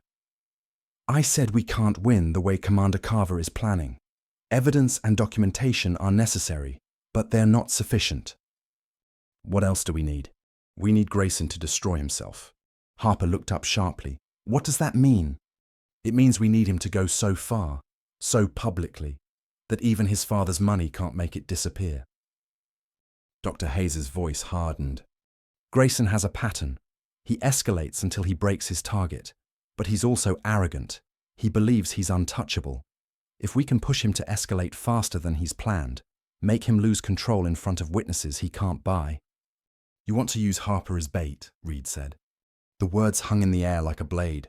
I said we can't win the way Commander Carver is planning. Evidence and documentation are necessary, but they're not sufficient. What else do we need? We need Grayson to destroy himself. Harper looked up sharply. What does that mean? It means we need him to go so far, so publicly, that even his father's money can't make it disappear. Dr. Hayes's voice hardened. Grayson has a pattern. He escalates until he breaks his target, but he's also arrogant. He believes he's untouchable. If we can push him to escalate faster than he's planned, make him lose control in front of witnesses he can't buy. You want to use Harper as bait, Reid said. The words hung in the air like a blade.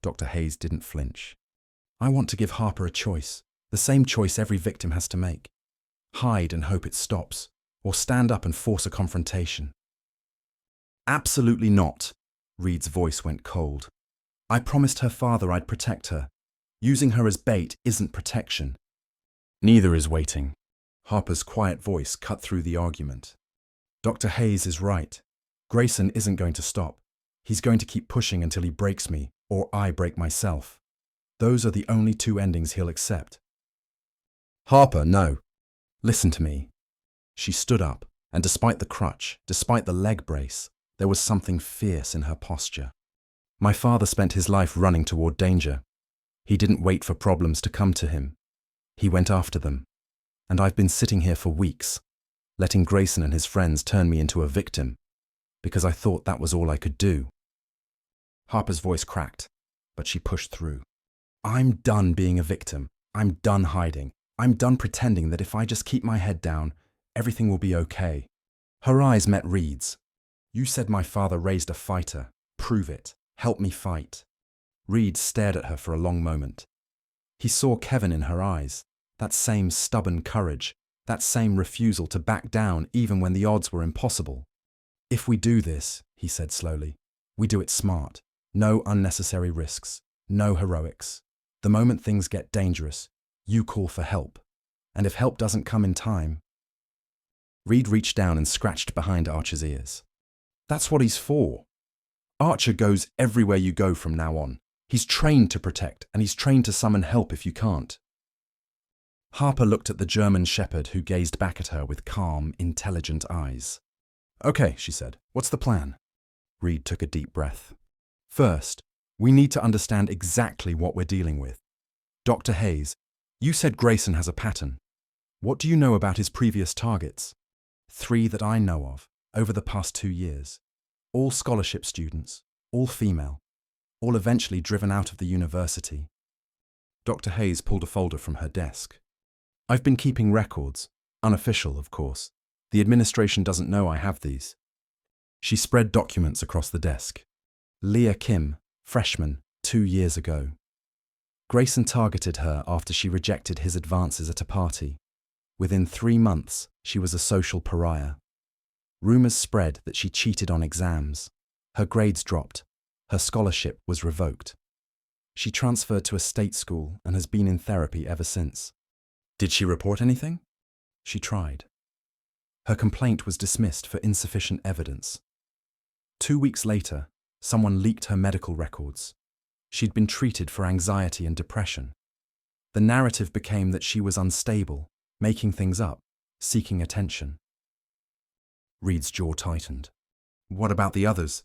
Dr. Hayes didn't flinch. I want to give Harper a choice, the same choice every victim has to make. Hide and hope it stops, or stand up and force a confrontation. Absolutely not, Reid's voice went cold. I promised her father I'd protect her. Using her as bait isn't protection. Neither is waiting. Harper's quiet voice cut through the argument. Dr. Hayes is right. Grayson isn't going to stop. He's going to keep pushing until he breaks me, or I break myself. Those are the only two endings he'll accept. Harper, no. Listen to me. She stood up, and despite the crutch, despite the leg brace, there was something fierce in her posture. My father spent his life running toward danger. He didn't wait for problems to come to him. He went after them. And I've been sitting here for weeks, letting Grayson and his friends turn me into a victim, because I thought that was all I could do. Harper's voice cracked, but she pushed through. I'm done being a victim. I'm done hiding. I'm done pretending that if I just keep my head down, everything will be okay. Her eyes met Reid's. You said my father raised a fighter. Prove it. Help me fight. Reid stared at her for a long moment. He saw Kevin in her eyes, that same stubborn courage, that same refusal to back down even when the odds were impossible. If we do this, he said slowly, we do it smart. No unnecessary risks. No heroics. The moment things get dangerous, you call for help. And if help doesn't come in time... Reid reached down and scratched behind Archer's ears. That's what he's for. Archer goes everywhere you go from now on. He's trained to protect, and he's trained to summon help if you can't. Harper looked at the German shepherd who gazed back at her with calm, intelligent eyes. Okay, she said. What's the plan? Reid took a deep breath. First, we need to understand exactly what we're dealing with. Dr. Hayes, you said Grayson has a pattern. What do you know about his previous targets? 3 that I know of, over the past 2 years. All scholarship students, all female, all eventually driven out of the university. Dr. Hayes pulled a folder from her desk. I've been keeping records, unofficial, of course. The administration doesn't know I have these. She spread documents across the desk. Leah Kim, freshman, 2 years ago. Grayson targeted her after she rejected his advances at a party. Within 3 months, she was a social pariah. Rumors spread that she cheated on exams. Her grades dropped. Her scholarship was revoked. She transferred to a state school and has been in therapy ever since. Did she report anything? She tried. Her complaint was dismissed for insufficient evidence. 2 weeks later, someone leaked her medical records. She'd been treated for anxiety and depression. The narrative became that she was unstable, making things up, seeking attention. Reid's jaw tightened. What about the others?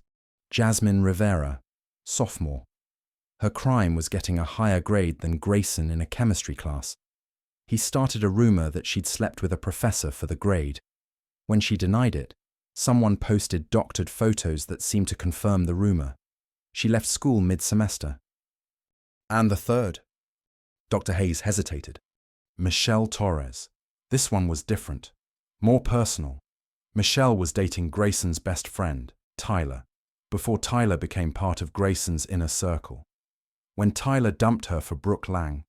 Jasmine Rivera, sophomore. Her crime was getting a higher grade than Grayson in a chemistry class. He started a rumor that she'd slept with a professor for the grade. When she denied it, someone posted doctored photos that seemed to confirm the rumor. She left school mid-semester. And the third? Dr. Hayes hesitated. Michelle Torres. This one was different, more personal. Michelle was dating Grayson's best friend, Tyler. before Tyler became part of Grayson's inner circle. When Tyler dumped her for Brooke Lang,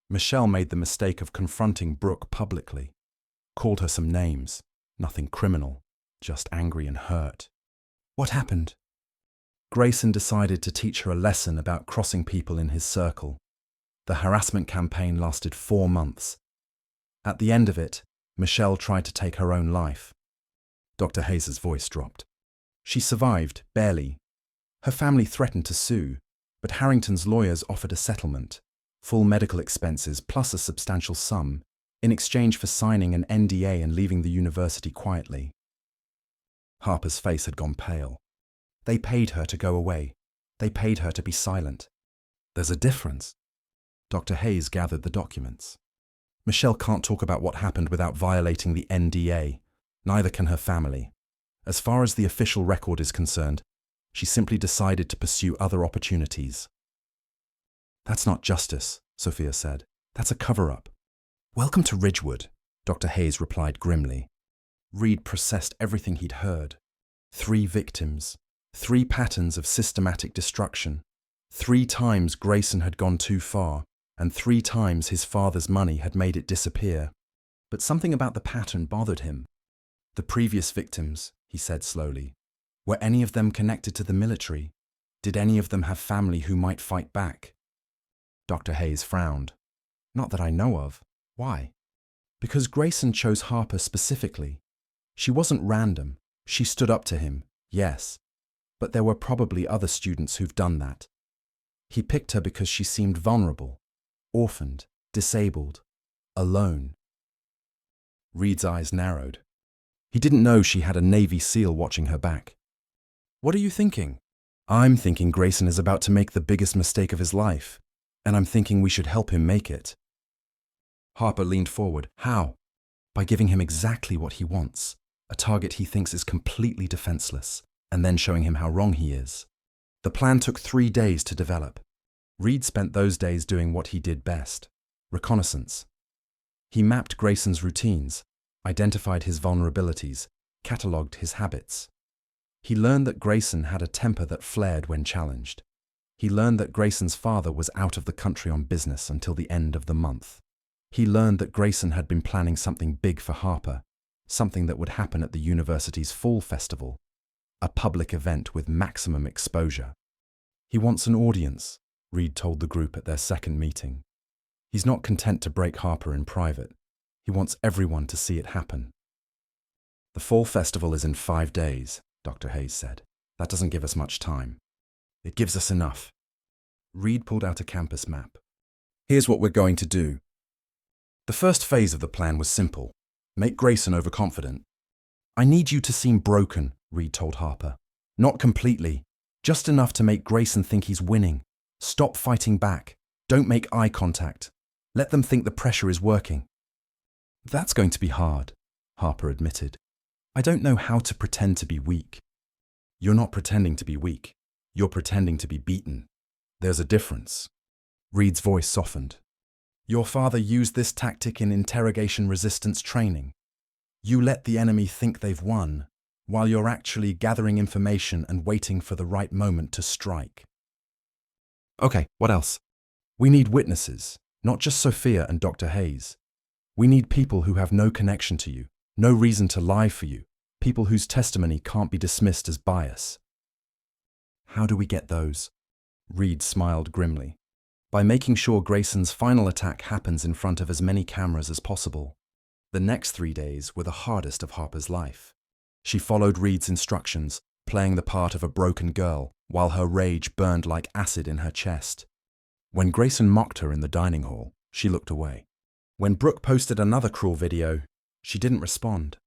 Michelle made the mistake of confronting Brooke publicly. Called her some names, nothing criminal, just angry and hurt. What happened? Grayson decided to teach her a lesson about crossing people in his circle. The harassment campaign lasted 4 months. At the end of it, Michelle tried to take her own life. Dr. Hayes' voice dropped. She survived, barely. Her family threatened to sue, but Harrington's lawyers offered a settlement, full medical expenses plus a substantial sum, in exchange for signing an NDA and leaving the university quietly. Harper's face had gone pale. They paid her to go away. They paid her to be silent. There's a difference. Dr. Hayes gathered the documents. Michelle can't talk about what happened without violating the NDA. Neither can her family. As far as the official record is concerned, she simply decided to pursue other opportunities. That's not justice, Sophia said. That's a cover-up. Welcome to Ridgewood, Dr. Hayes replied grimly. Reid processed everything he'd heard. 3 victims, 3 patterns of systematic destruction. 3 times Grayson had gone too far, and 3 times his father's money had made it disappear. But something about the pattern bothered him. The previous victims, he said slowly, were any of them connected to the military? Did any of them have family who might fight back? Dr. Hayes frowned. Not that I know of. Why? Because Grayson chose Harper specifically. She wasn't random. She stood up to him, yes. But there were probably other students who've done that. He picked her because she seemed vulnerable, orphaned, disabled, alone. Reid's eyes narrowed. He didn't know she had a Navy SEAL watching her back. What are you thinking? I'm thinking Grayson is about to make the biggest mistake of his life, and I'm thinking we should help him make it. Harper leaned forward. How? By giving him exactly what he wants, a target he thinks is completely defenseless, and then showing him how wrong he is. The plan took 3 days to develop. Reid spent those days doing what he did best, reconnaissance. He mapped Grayson's routines, identified his vulnerabilities, catalogued his habits. He learned that Grayson had a temper that flared when challenged. He learned that Grayson's father was out of the country on business until the end of the month. He learned that Grayson had been planning something big for Harper, something that would happen at the university's fall festival, a public event with maximum exposure. He wants an audience, Reid told the group at their second meeting. He's not content to break Harper in private. He wants everyone to see it happen. The fall festival is in 5 days, Dr. Hayes said. That doesn't give us much time. It gives us enough. Reid pulled out a campus map. Here's what we're going to do. The first phase of the plan was simple. Make Grayson overconfident. I need you to seem broken, Reid told Harper. Not completely. Just enough to make Grayson think he's winning. Stop fighting back. Don't make eye contact. Let them think the pressure is working. That's going to be hard, Harper admitted. I don't know how to pretend to be weak. You're not pretending to be weak. You're pretending to be beaten. There's a difference. Reid's voice softened. Your father used this tactic in interrogation resistance training. You let the enemy think they've won, while you're actually gathering information and waiting for the right moment to strike. Okay, what else? We need witnesses, not just Sophia and Dr. Hayes. We need people who have no connection to you, no reason to lie for you, people whose testimony can't be dismissed as bias. How do we get those? Reid smiled grimly. By making sure Grayson's final attack happens in front of as many cameras as possible. The next 3 days were the hardest of Harper's life. She followed Reid's instructions, playing the part of a broken girl, while her rage burned like acid in her chest. When Grayson mocked her in the dining hall, she looked away. When Brooke posted another cruel video, she didn't respond.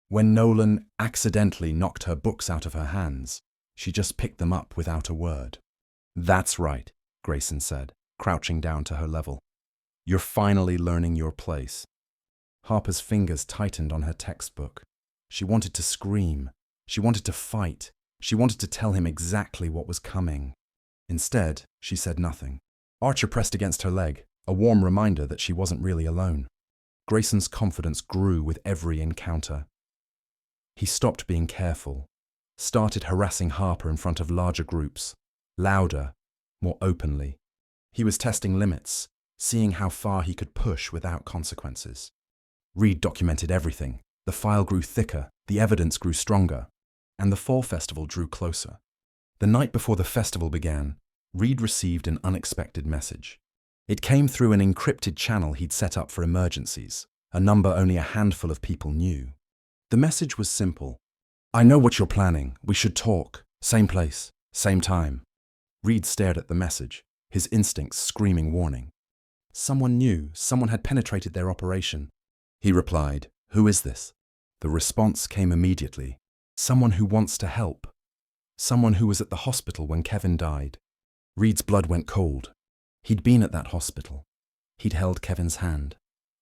When Nolan accidentally knocked her books out of her hands, she just picked them up without a word. That's right, Grayson said, crouching down to her level. You're finally learning your place. Harper's fingers tightened on her textbook. She wanted to scream. She wanted to fight. She wanted to tell him exactly what was coming. Instead, she said nothing. Archer pressed against her leg, a warm reminder that she wasn't really alone. Grayson's confidence grew with every encounter. He stopped being careful, started harassing Harper in front of larger groups, louder, more openly. He was testing limits, seeing how far he could push without consequences. Reid documented everything. The file grew thicker, the evidence grew stronger, and the fall festival drew closer. The night before the festival began, Reid received an unexpected message. It came through an encrypted channel he'd set up for emergencies, a number only a handful of people knew. The message was simple. "I know what you're planning. We should talk. Same place, same time." Reid stared at the message, his instincts screaming warning. Someone knew, someone had penetrated their operation. He replied, "Who is this?" The response came immediately. "Someone who wants to help. Someone who was at the hospital when Kevin died." Reid's blood went cold. He'd been at that hospital. He'd held Kevin's hand.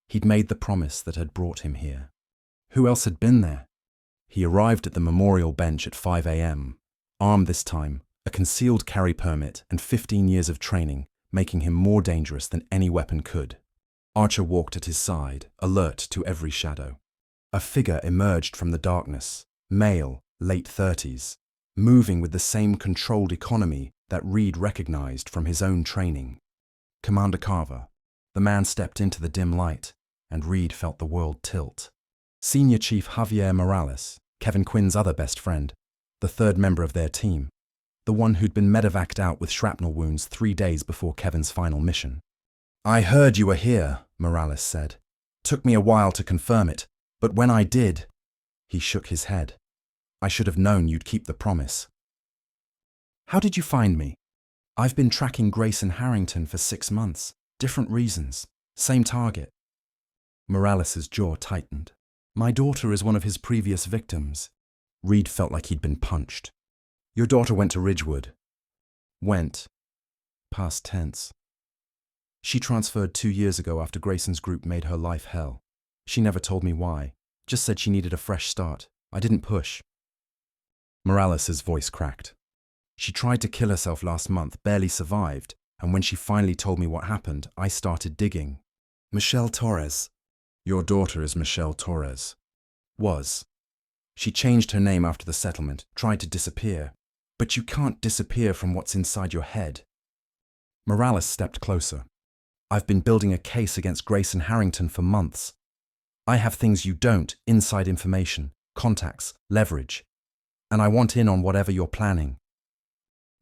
He'd made the promise that had brought him here. Who else had been there? He arrived at the memorial bench at 5 a.m., armed this time, a concealed carry permit and 15 years of training, making him more dangerous than any weapon could. Archer walked at his side, alert to every shadow. A figure emerged from the darkness, male, late 30s, moving with the same controlled economy that Reid recognized from his own training. Commander Carver. The man stepped into the dim light, and Reid felt the world tilt. Senior Chief Javier Morales, Kevin Quinn's other best friend, the third member of their team, the one who'd been medevaced out with shrapnel wounds 3 days before Kevin's final mission. "I heard you were here," Morales said. "Took me a while to confirm it, but when I did..." He shook his head. "I should have known you'd keep the promise." "How did you find me?" "I've been tracking Grayson Harrington for 6 months. Different reasons. Same target." Morales' jaw tightened. "My daughter is one of his previous victims." Reid felt like he'd been punched. "Your daughter went to Ridgewood." "Went." Past tense. "She transferred 2 years ago after Grayson's group made her life hell. She never told me why. Just said she needed a fresh start. I didn't push." Morales' voice cracked. "She tried to kill herself last month, barely survived, and when she finally told me what happened, I started digging." "Michelle Torres." "Your daughter is Michelle Torres." "Was. She changed her name after the settlement, tried to disappear. But you can't disappear from what's inside your head." Morales stepped closer. "I've been building a case against Grayson Harrington for months. I have things you don't, inside information, contacts, leverage. And I want in on whatever you're planning."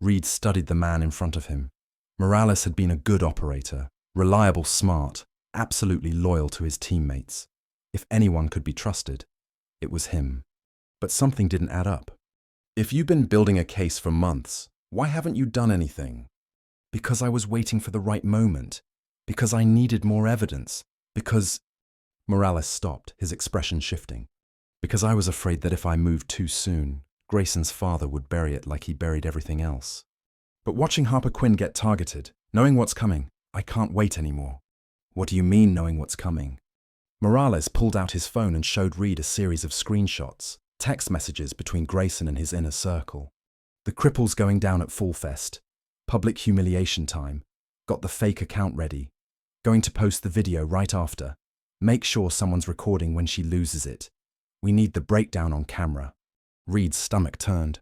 Reid studied the man in front of him. Morales had been a good operator, reliable, smart, absolutely loyal to his teammates. If anyone could be trusted, it was him. But something didn't add up. "If you've been building a case for months, why haven't you done anything?" "Because I was waiting for the right moment. Because I needed more evidence. Because..." Morales stopped, his expression shifting. "Because I was afraid that if I moved too soon, Grayson's father would bury it like he buried everything else. But watching Harper Quinn get targeted, knowing what's coming, I can't wait anymore." "What do you mean, knowing what's coming?" Morales pulled out his phone and showed Reid a series of screenshots, text messages between Grayson and his inner circle. "The cripple's going down at Fall Fest. Public humiliation time. Got the fake account ready. Going to post the video right after. Make sure someone's recording when she loses it. We need the breakdown on camera." Reid's stomach turned.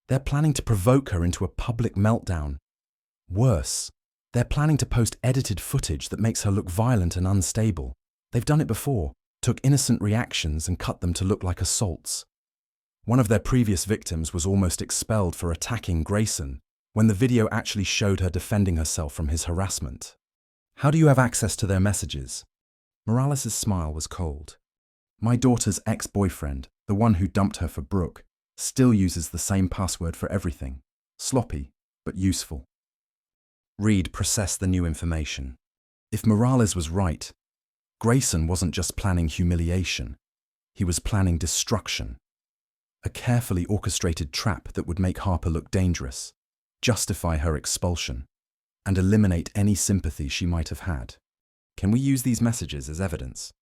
They're planning to provoke her into a public meltdown. Worse, they're planning to post edited footage that makes her look violent and unstable. They've done it before, took innocent reactions and cut them to look like assaults. One of their previous victims was almost expelled for attacking Grayson, when the video actually showed her defending herself from his harassment. "How do you have access to their messages?" Morales' smile was cold. "My daughter's ex-boyfriend, the one who dumped her for Brooke, still uses the same password for everything. Sloppy, but useful." Reid processed the new information. If Morales was right, Grayson wasn't just planning humiliation. He was planning destruction. A carefully orchestrated trap that would make Harper look dangerous, justify her expulsion, and eliminate any sympathy she might have had. "Can we use these messages as evidence?"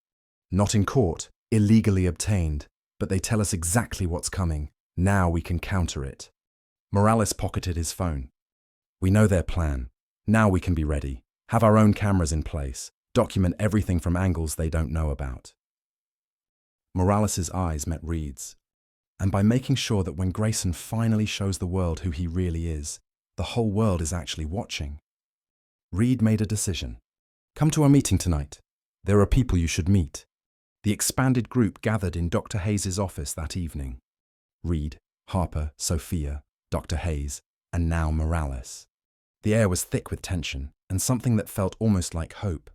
"Not in court, illegally obtained, but they tell us exactly what's coming. Now we can counter it." Morales pocketed his phone. "We know their plan. Now we can be ready, have our own cameras in place, document everything from angles they don't know about." Morales' eyes met Reid's. and by making sure that when Grayson finally shows the world who he really is, the whole world is actually watching. Reid made a decision. Come to our meeting tonight. There are people you should meet. The expanded group gathered in Dr. Hayes' office that evening. Reid, Harper, Sophia, Dr. Hayes, and now Morales. The air was thick with tension, and something that felt almost like hope.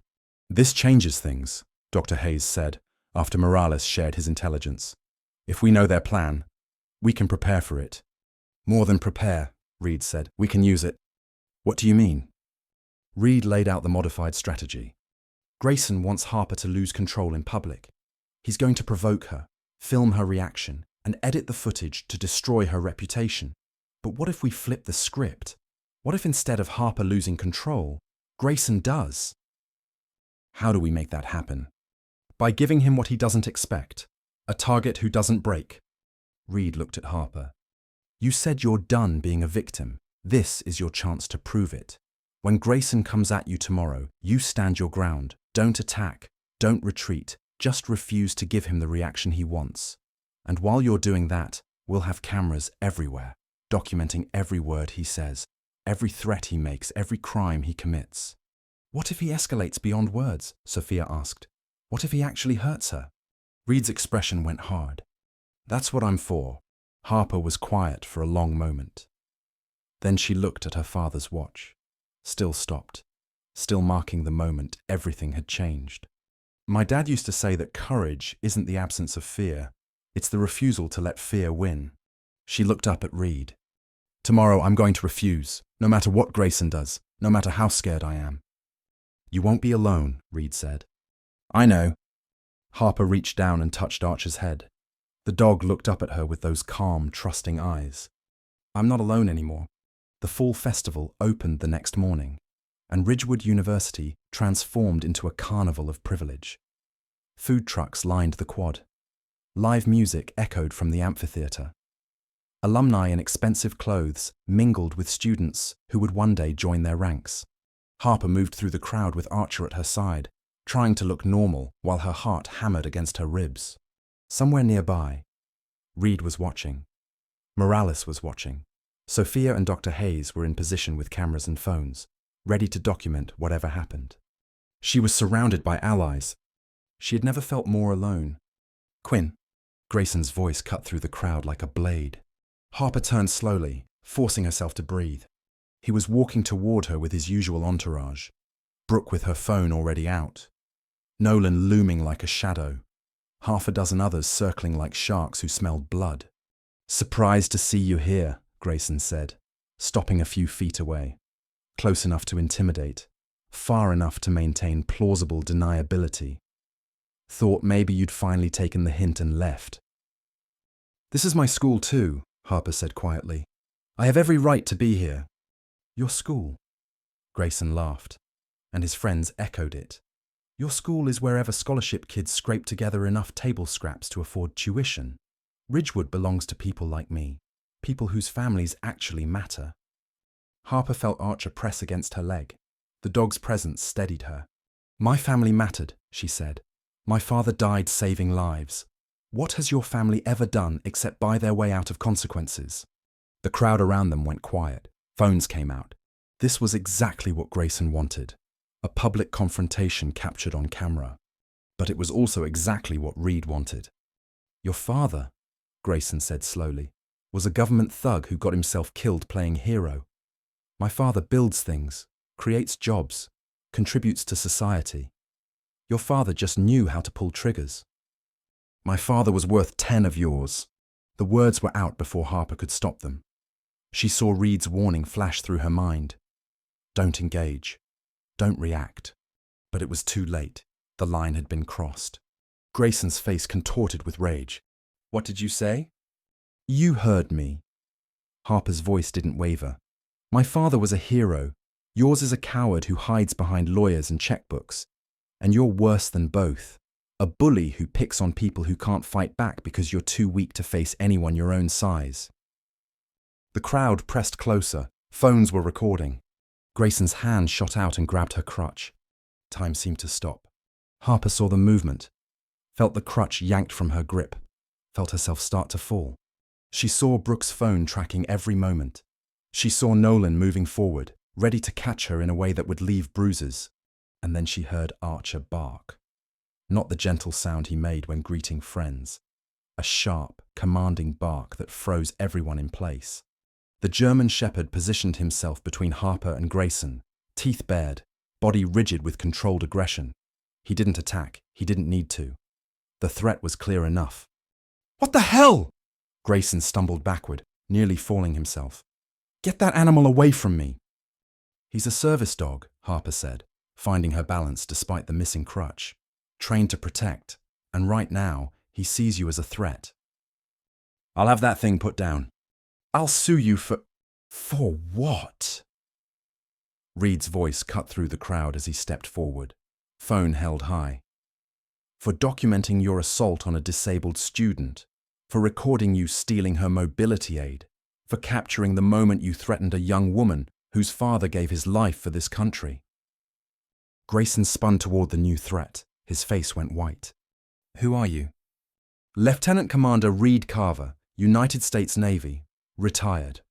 This changes things, Dr. Hayes said, after Morales shared his intelligence. If we know their plan, we can prepare for it. More than prepare, Reid said. We can use it. What do you mean? Reid laid out the modified strategy. Grayson wants Harper to lose control in public. He's going to provoke her, film her reaction, and edit the footage to destroy her reputation. But what if we flip the script? What if instead of Harper losing control, Grayson does? How do we make that happen? By giving him what he doesn't expect. A target who doesn't break. Reid looked at Harper. You said you're done being a victim. This is your chance to prove it. When Grayson comes at you tomorrow, you stand your ground. Don't attack. Don't retreat. Just refuse to give him the reaction he wants. And while you're doing that, we'll have cameras everywhere, documenting every word he says, every threat he makes, every crime he commits. What if he escalates beyond words? Sophia asked. What if he actually hurts her? Reid's expression went hard. That's what I'm for. Harper was quiet for a long moment. Then she looked at her father's watch. Still stopped. Still marking the moment everything had changed. My dad used to say that courage isn't the absence of fear. It's the refusal to let fear win. She looked up at Reid. Tomorrow I'm going to refuse, no matter what Grayson does, no matter how scared I am. You won't be alone, Reid said. I know. Harper reached down and touched Archer's head. The dog looked up at her with those calm, trusting eyes. I'm not alone anymore. The fall festival opened the next morning, and Ridgewood University transformed into a carnival of privilege. Food trucks lined the quad. Live music echoed from the amphitheater. Alumni in expensive clothes mingled with students who would one day join their ranks. Harper moved through the crowd with Archer at her side, trying to look normal while her heart hammered against her ribs. Somewhere nearby, Reid was watching. Morales was watching. Sophia and Dr. Hayes were in position with cameras and phones, ready to document whatever happened. She was surrounded by allies. She had never felt more alone. Quinn. Grayson's voice cut through the crowd like a blade. Harper turned slowly, forcing herself to breathe. He was walking toward her with his usual entourage. Brooke with her phone already out. Nolan looming like a shadow. Half a dozen others circling like sharks who smelled blood. Surprised to see you here, Grayson said, stopping a few feet away. Close enough to intimidate, far enough to maintain plausible deniability. Thought maybe you'd finally taken the hint and left. This is my school too, Harper said quietly. I have every right to be here. Your school? Grayson laughed, and his friends echoed it. Your school is wherever scholarship kids scrape together enough table scraps to afford tuition. Ridgewood belongs to people like me, people whose families actually matter. Harper felt Archer press against her leg. The dog's presence steadied her. My family mattered, she said. My father died saving lives. What has your family ever done except buy their way out of consequences? The crowd around them went quiet. Phones came out. This was exactly what Grayson wanted. A public confrontation captured on camera. But it was also exactly what Reid wanted. Your father, Grayson said slowly, was a government thug who got himself killed playing hero. My father builds things, creates jobs, contributes to society. Your father just knew how to pull triggers. My father was worth 10 of yours. The words were out before Harper could stop them. She saw Reid's warning flash through her mind. Don't engage. Don't react. But it was too late. The line had been crossed. Grayson's face contorted with rage. What did you say? You heard me. Harper's voice didn't waver. My father was a hero. Yours is a coward who hides behind lawyers and checkbooks. And you're worse than both. A bully who picks on people who can't fight back because you're too weak to face anyone your own size. The crowd pressed closer. Phones were recording. Grayson's hand shot out and grabbed her crutch. Time seemed to stop. Harper saw the movement, felt the crutch yanked from her grip, felt herself start to fall. She saw Brooke's phone tracking every moment. She saw Nolan moving forward, ready to catch her in a way that would leave bruises. And then she heard Archer bark. Not the gentle sound he made when greeting friends. A sharp, commanding bark that froze everyone in place. The German shepherd positioned himself between Harper and Grayson, teeth bared, body rigid with controlled aggression. He didn't attack. He didn't need to. The threat was clear enough. "What the hell?" Grayson stumbled backward, nearly falling himself. "Get that animal away from me." "He's a service dog," Harper said, finding her balance despite the missing crutch. "Trained to protect, and right now, he sees you as a threat." "I'll have that thing put down." "I'll sue you for..." "For what?" Reid's voice cut through the crowd as he stepped forward, phone held high. "For documenting your assault on a disabled student, for recording you stealing her mobility aid, for capturing the moment you threatened a young woman whose father gave his life for this country." Grayson spun toward the new threat. His face went white. "Who are you?" "Lieutenant Commander Reid Carver, United States Navy, retired."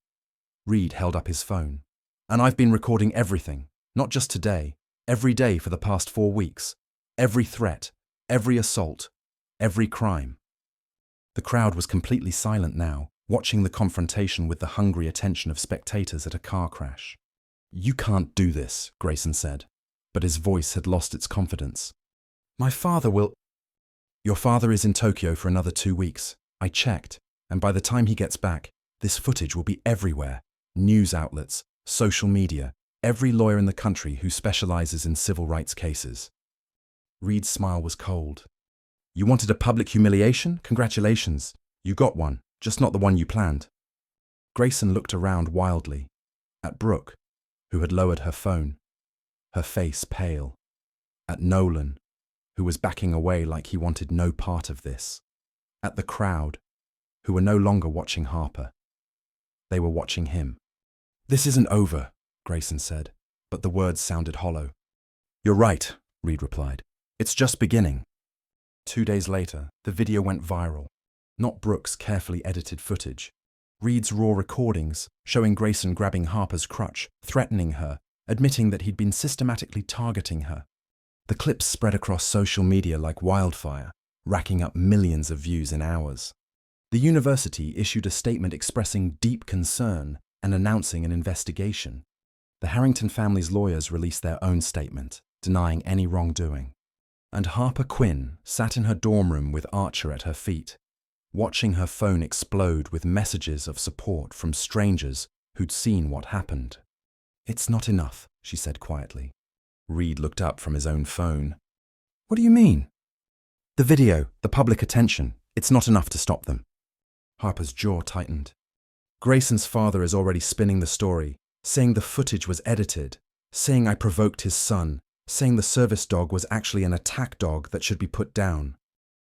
Reid held up his phone. "And I've been recording everything, not just today, every day for the past 4 weeks. Every threat, every assault, every crime." The crowd was completely silent now, watching the confrontation with the hungry attention of spectators at a car crash. "You can't do this," Grayson said, but his voice had lost its confidence. "My father will..." "Your father is in Tokyo for another 2 weeks. I checked, and by the time he gets back, this footage will be everywhere. News outlets, social media, every lawyer in the country who specializes in civil rights cases." Reid's smile was cold. "You wanted a public humiliation? Congratulations. You got one, just not the one you planned." Grayson looked around wildly, at Brooke, who had lowered her phone, her face pale, at Nolan, who was backing away like he wanted no part of this, at the crowd, who were no longer watching Harper. They were watching him. "This isn't over," Grayson said, but the words sounded hollow. "You're right," Reid replied. "It's just beginning." 2 days later, the video went viral. Not Brooke's carefully edited footage. Reid's raw recordings, showing Grayson grabbing Harper's crutch, threatening her, admitting that he'd been systematically targeting her. The clips spread across social media like wildfire, racking up millions of views in hours. The university issued a statement expressing deep concern and announcing an investigation. The Harrington family's lawyers released their own statement, denying any wrongdoing. And Harper Quinn sat in her dorm room with Archer at her feet, watching her phone explode with messages of support from strangers who'd seen what happened. "It's not enough," she said quietly. Reid looked up from his own phone. "What do you mean?" "The video, the public attention, it's not enough to stop them." Harper's jaw tightened. "Grayson's father is already spinning the story, saying the footage was edited, saying I provoked his son, saying the service dog was actually an attack dog that should be put down.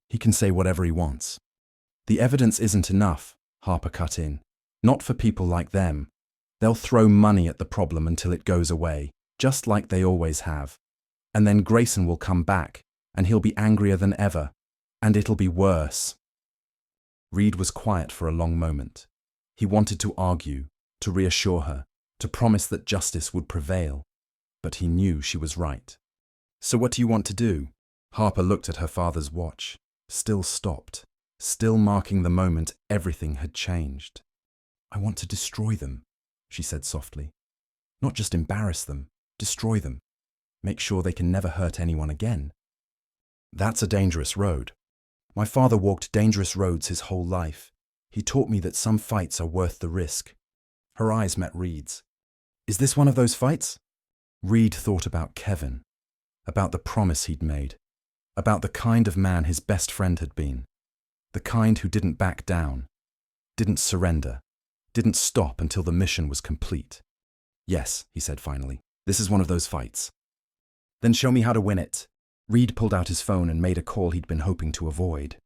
He can say whatever he wants." "The evidence isn't enough," Harper cut in. "Not for people like them. They'll throw money at the problem until it goes away, just like they always have. And then Grayson will come back, and he'll be angrier than ever, and it'll be worse." Reid was quiet for a long moment. He wanted to argue, to reassure her, to promise that justice would prevail. But he knew she was right. "So what do you want to do?" Harper looked at her father's watch, still stopped, still marking the moment everything had changed. "I want to destroy them," she said softly. "Not just embarrass them, destroy them. Make sure they can never hurt anyone again." "That's a dangerous road. My father walked dangerous roads his whole life. He taught me that some fights are worth the risk." Her eyes met Reid's. "Is this one of those fights?" Reid thought about Kevin, about the promise he'd made, about the kind of man his best friend had been, the kind who didn't back down, didn't surrender, didn't stop until the mission was complete. "Yes," he said finally, "this is one of those fights." "Then show me how to win it." Reid pulled out his phone and made a call he'd been hoping to avoid.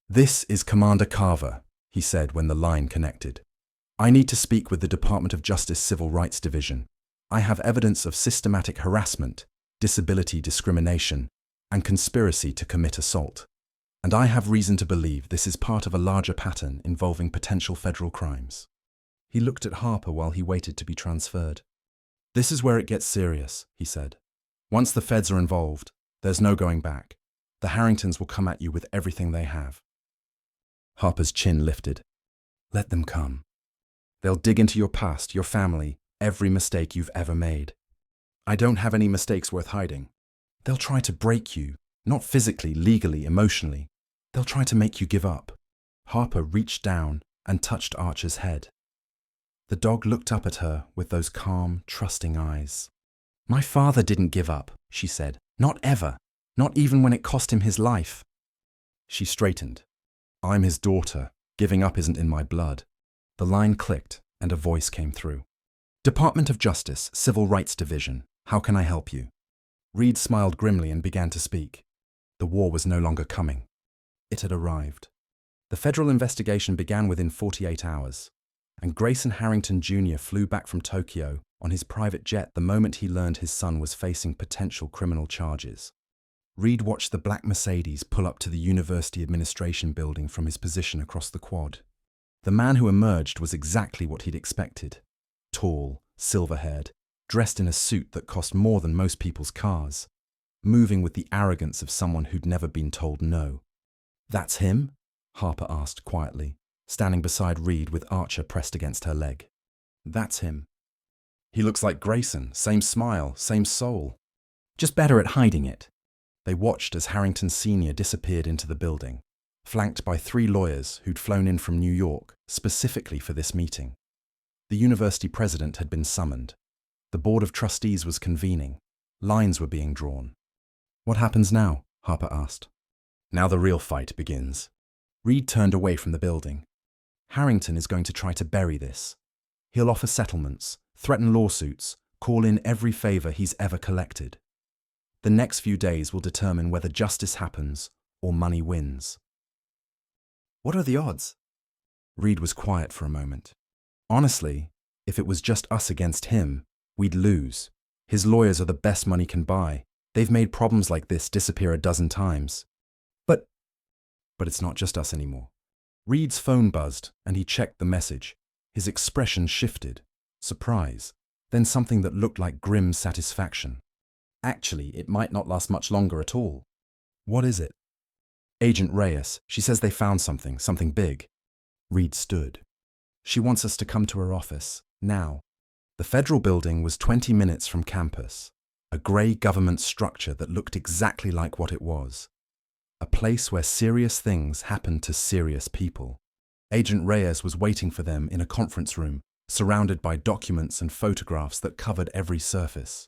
"This is Commander Carver," he said when the line connected. "I need to speak with the Department of Justice Civil Rights Division. I have evidence of systematic harassment, disability discrimination, and conspiracy to commit assault." And I have reason to believe this is part of a larger pattern involving potential federal crimes. He looked at Harper while he waited to be transferred. This is where it gets serious, he said. Once the feds are involved, there's no going back. The Harringtons will come at you with everything they have. Harper's chin lifted. Let them come. They'll dig into your past, your family, every mistake you've ever made. I don't have any mistakes worth hiding. They'll try to break you, not physically, legally, emotionally. They'll try to make you give up. Harper reached down and touched Archer's head. The dog looked up at her with those calm, trusting eyes. My father didn't give up, she said. Not ever. Not even when it cost him his life. She straightened. I'm his daughter. Giving up isn't in my blood. The line clicked and a voice came through. Department of Justice, Civil Rights Division. How can I help you? Reid smiled grimly and began to speak. The war was no longer coming. It had arrived. The federal investigation began within 48 hours, and Grayson Harrington Jr. flew back from Tokyo on his private jet the moment he learned his son was facing potential criminal charges. Reid watched the black Mercedes pull up to the university administration building from his position across the quad. The man who emerged was exactly what he'd expected. Tall, silver-haired, dressed in a suit that cost more than most people's cars, moving with the arrogance of someone who'd never been told no. That's him? Harper asked quietly, standing beside Reid with Archer pressed against her leg. That's him. He looks like Grayson, same smile, same soul. Just better at hiding it. They watched as Harrington Sr. disappeared into the building, flanked by 3 lawyers who'd flown in from New York specifically for this meeting. The university president had been summoned. The board of trustees was convening. Lines were being drawn. What happens now? Harper asked. Now the real fight begins. Reid turned away from the building. Harrington is going to try to bury this. He'll offer settlements, threaten lawsuits, call in every favor he's ever collected. The next few days will determine whether justice happens or money wins. What are the odds? Reid was quiet for a moment. Honestly, if it was just us against him, we'd lose. His lawyers are the best money can buy. They've made problems like this disappear a dozen times. But it's not just us anymore. Reid's phone buzzed, and he checked the message. His expression shifted. Surprise, then something that looked like grim satisfaction. Actually, it might not last much longer at all. What is it? Agent Reyes. She says they found something big. Reid stood. She wants us to come to her office, now. The federal building was 20 minutes from campus, a grey government structure that looked exactly like what it was. A place where serious things happened to serious people. Agent Reyes was waiting for them in a conference room, surrounded by documents and photographs that covered every surface.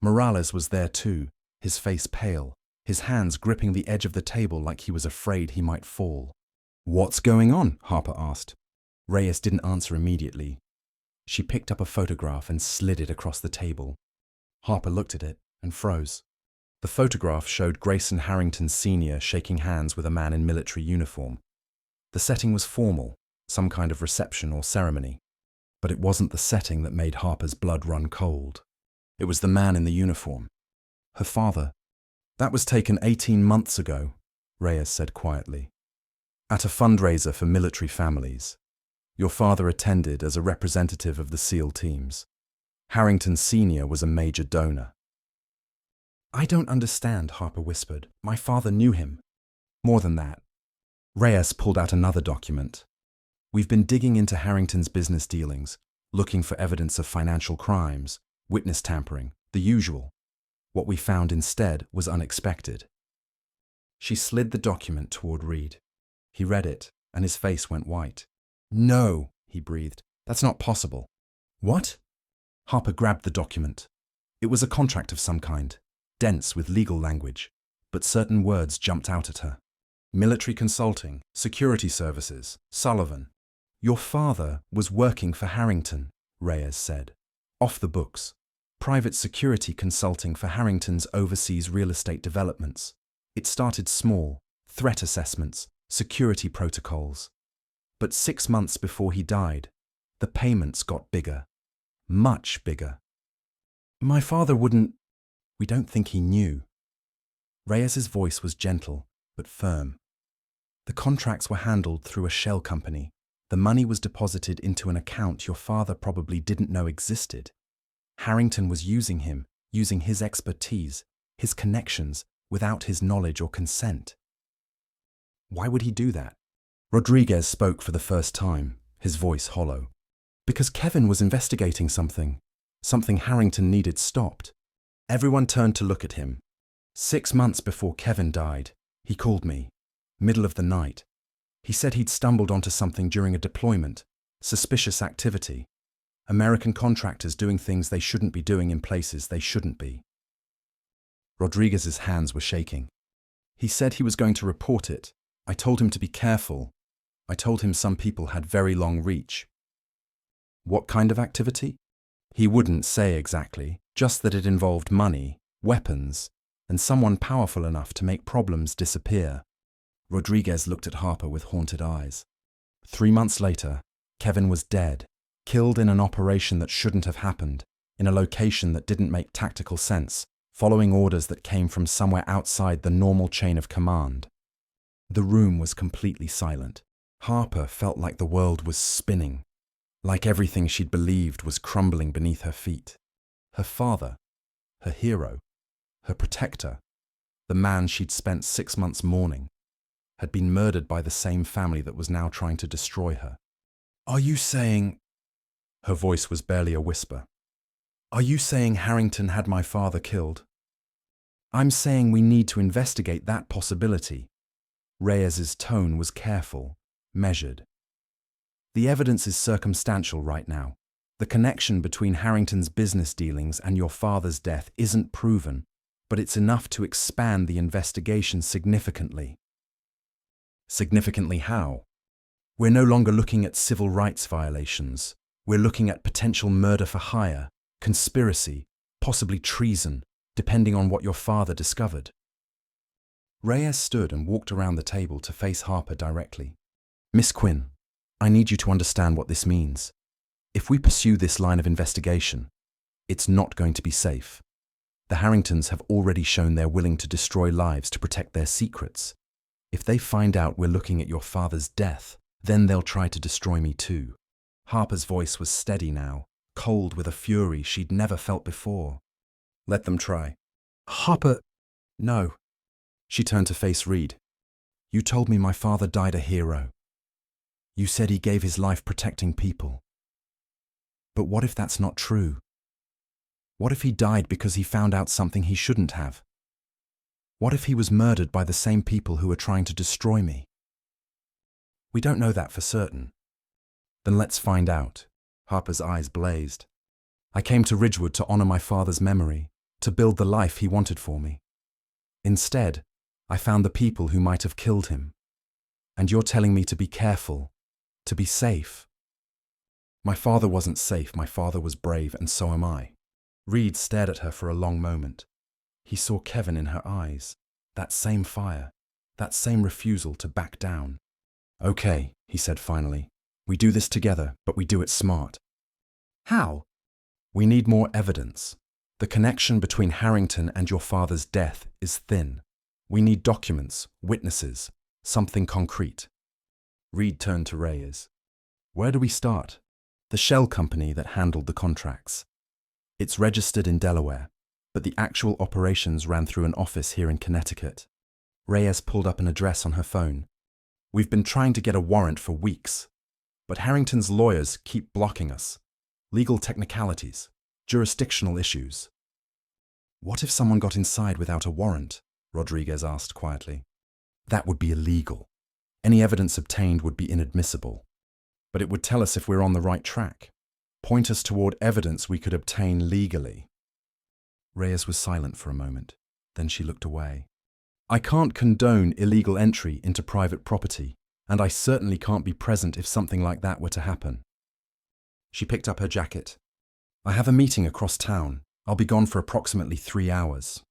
Morales was there too, his face pale, his hands gripping the edge of the table like he was afraid he might fall. What's going on? Harper asked. Reyes didn't answer immediately. She picked up a photograph and slid it across the table. Harper looked at it and froze. The photograph showed Grayson Harrington Sr. shaking hands with a man in military uniform. The setting was formal, some kind of reception or ceremony. But it wasn't the setting that made Harper's blood run cold. It was the man in the uniform. Her father. That was taken 18 months ago, Reyes said quietly. At a fundraiser for military families. Your father attended as a representative of the SEAL teams. Harrington Sr. was a major donor. I don't understand, Harper whispered. My father knew him. More than that. Reyes pulled out another document. We've been digging into Harrington's business dealings, looking for evidence of financial crimes, witness tampering, the usual. What we found instead was unexpected. She slid the document toward Reid. He read it, and his face went white. No, he breathed. That's not possible. What? Harper grabbed the document. It was a contract of some kind, dense with legal language, but certain words jumped out at her. Military consulting, security services, Sullivan. Your father was working for Harrington, Reyes said. Off the books. Private security consulting for Harrington's overseas real estate developments. It started small, threat assessments, security protocols. But 6 months before he died, the payments got bigger. Much bigger. My father wouldn't... We don't think he knew. Reyes's voice was gentle, but firm. The contracts were handled through a shell company. The money was deposited into an account your father probably didn't know existed. Harrington was using him, using his expertise, his connections, without his knowledge or consent. Why would he do that? Rodriguez spoke for the first time, his voice hollow. Because Kevin was investigating something Harrington needed stopped. Everyone turned to look at him. 6 months before Kevin died, he called me, middle of the night. He said he'd stumbled onto something during a deployment, suspicious activity. American contractors doing things they shouldn't be doing in places they shouldn't be. Rodriguez's hands were shaking. He said he was going to report it. I told him to be careful. I told him some people had very long reach. What kind of activity? He wouldn't say exactly, just that it involved money, weapons, and someone powerful enough to make problems disappear. Rodriguez looked at Harper with haunted eyes. 3 months later, Kevin was dead, killed in an operation that shouldn't have happened, in a location that didn't make tactical sense, following orders that came from somewhere outside the normal chain of command. The room was completely silent. Harper felt like the world was spinning, like everything she'd believed was crumbling beneath her feet. Her father, her hero, her protector, the man she'd spent 6 months mourning, had been murdered by the same family that was now trying to destroy her. Are you saying... Her voice was barely a whisper. Are you saying Harrington had my father killed? I'm saying we need to investigate that possibility. Reyes's tone was careful, measured. The evidence is circumstantial right now. The connection between Harrington's business dealings and your father's death isn't proven, but it's enough to expand the investigation significantly. Significantly how? We're no longer looking at civil rights violations. We're looking at potential murder for hire, conspiracy, possibly treason, depending on what your father discovered. Reyes stood and walked around the table to face Harper directly. Miss Quinn, I need you to understand what this means. If we pursue this line of investigation, it's not going to be safe. The Harringtons have already shown they're willing to destroy lives to protect their secrets. If they find out we're looking at your father's death, then they'll try to destroy me too. Harper's voice was steady now, cold with a fury she'd never felt before. Let them try. Harper, no. She turned to face Reid. You told me my father died a hero. You said he gave his life protecting people. But what if that's not true? What if he died because he found out something he shouldn't have? What if he was murdered by the same people who were trying to destroy me? We don't know that for certain. Then let's find out. Harper's eyes blazed. I came to Ridgewood to honor my father's memory, to build the life he wanted for me. Instead, I found the people who might have killed him. And you're telling me to be careful, to be safe. My father wasn't safe, my father was brave, and so am I. Reid stared at her for a long moment. He saw Kevin in her eyes, that same fire, that same refusal to back down. Okay, he said finally. We do this together, but we do it smart. How? We need more evidence. The connection between Harrington and your father's death is thin. We need documents, witnesses, something concrete. Reid turned to Reyes. Where do we start? The shell company that handled the contracts. It's registered in Delaware, but the actual operations ran through an office here in Connecticut. Reyes pulled up an address on her phone. We've been trying to get a warrant for weeks, but Harrington's lawyers keep blocking us. Legal technicalities, jurisdictional issues. What if someone got inside without a warrant? Rodriguez asked quietly. That would be illegal. Any evidence obtained would be inadmissible. But it would tell us if we're on the right track. Point us toward evidence we could obtain legally. Reyes was silent for a moment. Then she looked away. I can't condone illegal entry into private property, and I certainly can't be present if something like that were to happen. She picked up her jacket. I have a meeting across town. I'll be gone for approximately 3 hours.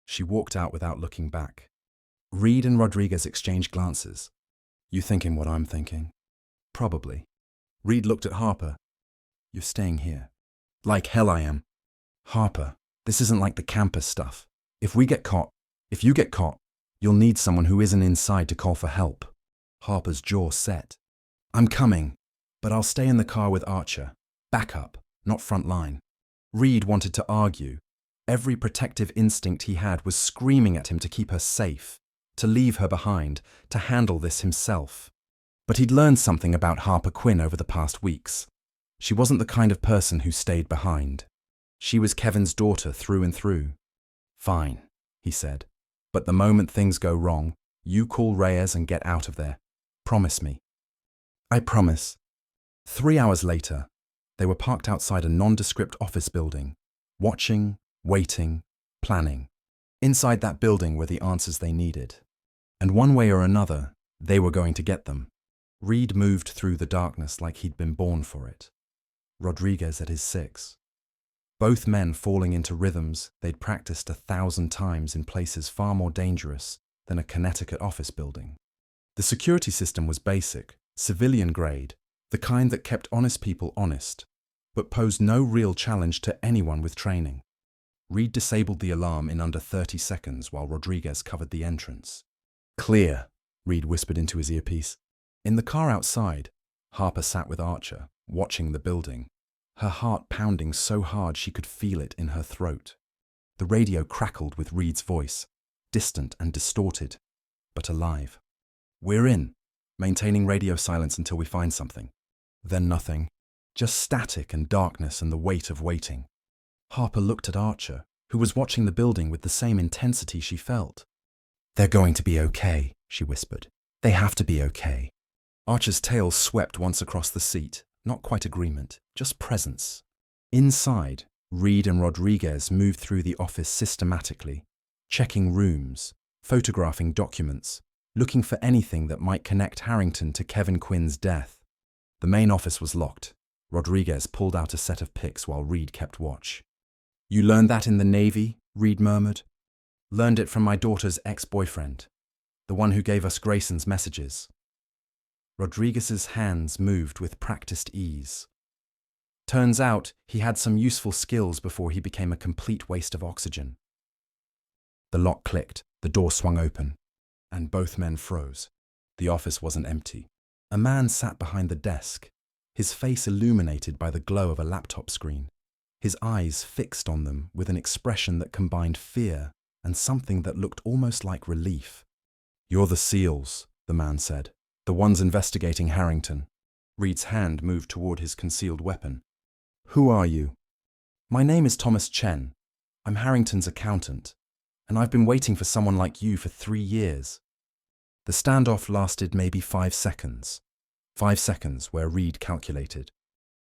She walked out without looking back. Reid and Rodriguez exchanged glances. You thinking what I'm thinking? Probably. Reid looked at Harper. You're staying here. Like hell I am. Harper, this isn't like the campus stuff. If you get caught, you'll need someone who isn't inside to call for help. Harper's jaw set. I'm coming, but I'll stay in the car with Archer. Backup, not front line. Reid wanted to argue. Every protective instinct he had was screaming at him to keep her safe, to leave her behind, to handle this himself. But he'd learned something about Harper Quinn over the past weeks. She wasn't the kind of person who stayed behind. She was Kevin's daughter through and through. Fine, he said. But the moment things go wrong, you call Reyes and get out of there. Promise me. I promise. 3 hours later, they were parked outside a nondescript office building, watching, waiting, planning. Inside that building were the answers they needed. And one way or another, they were going to get them. Reid moved through the darkness like he'd been born for it. Rodriguez at his 6. Both men falling into rhythms they'd practiced 1,000 times in places far more dangerous than a Connecticut office building. The security system was basic, civilian grade, the kind that kept honest people honest, but posed no real challenge to anyone with training. Reid disabled the alarm in under 30 seconds while Rodriguez covered the entrance. Clear, Reid whispered into his earpiece. In the car outside, Harper sat with Archer, watching the building, her heart pounding so hard she could feel it in her throat. The radio crackled with Reid's voice, distant and distorted, but alive. We're in, maintaining radio silence until we find something. Then nothing, just static and darkness and the weight of waiting. Harper looked at Archer, who was watching the building with the same intensity she felt. They're going to be okay, she whispered. They have to be okay. Archer's tail swept once across the seat, not quite agreement, just presence. Inside, Reid and Rodriguez moved through the office systematically, checking rooms, photographing documents, looking for anything that might connect Harrington to Kevin Quinn's death. The main office was locked. Rodriguez pulled out a set of pics while Reid kept watch. You learned that in the Navy? Reid murmured. Learned it from my daughter's ex-boyfriend, the one who gave us Grayson's messages. Rodriguez's hands moved with practiced ease. Turns out he had some useful skills before he became a complete waste of oxygen. The lock clicked, the door swung open, and both men froze. The office wasn't empty. A man sat behind the desk, his face illuminated by the glow of a laptop screen, his eyes fixed on them with an expression that combined fear and something that looked almost like relief. You're the SEALs, the man said. The ones investigating Harrington. Reid's hand moved toward his concealed weapon. Who are you? My name is Thomas Chen. I'm Harrington's accountant, and I've been waiting for someone like you for 3 years. The standoff lasted maybe 5 seconds. 5 seconds where Reid calculated.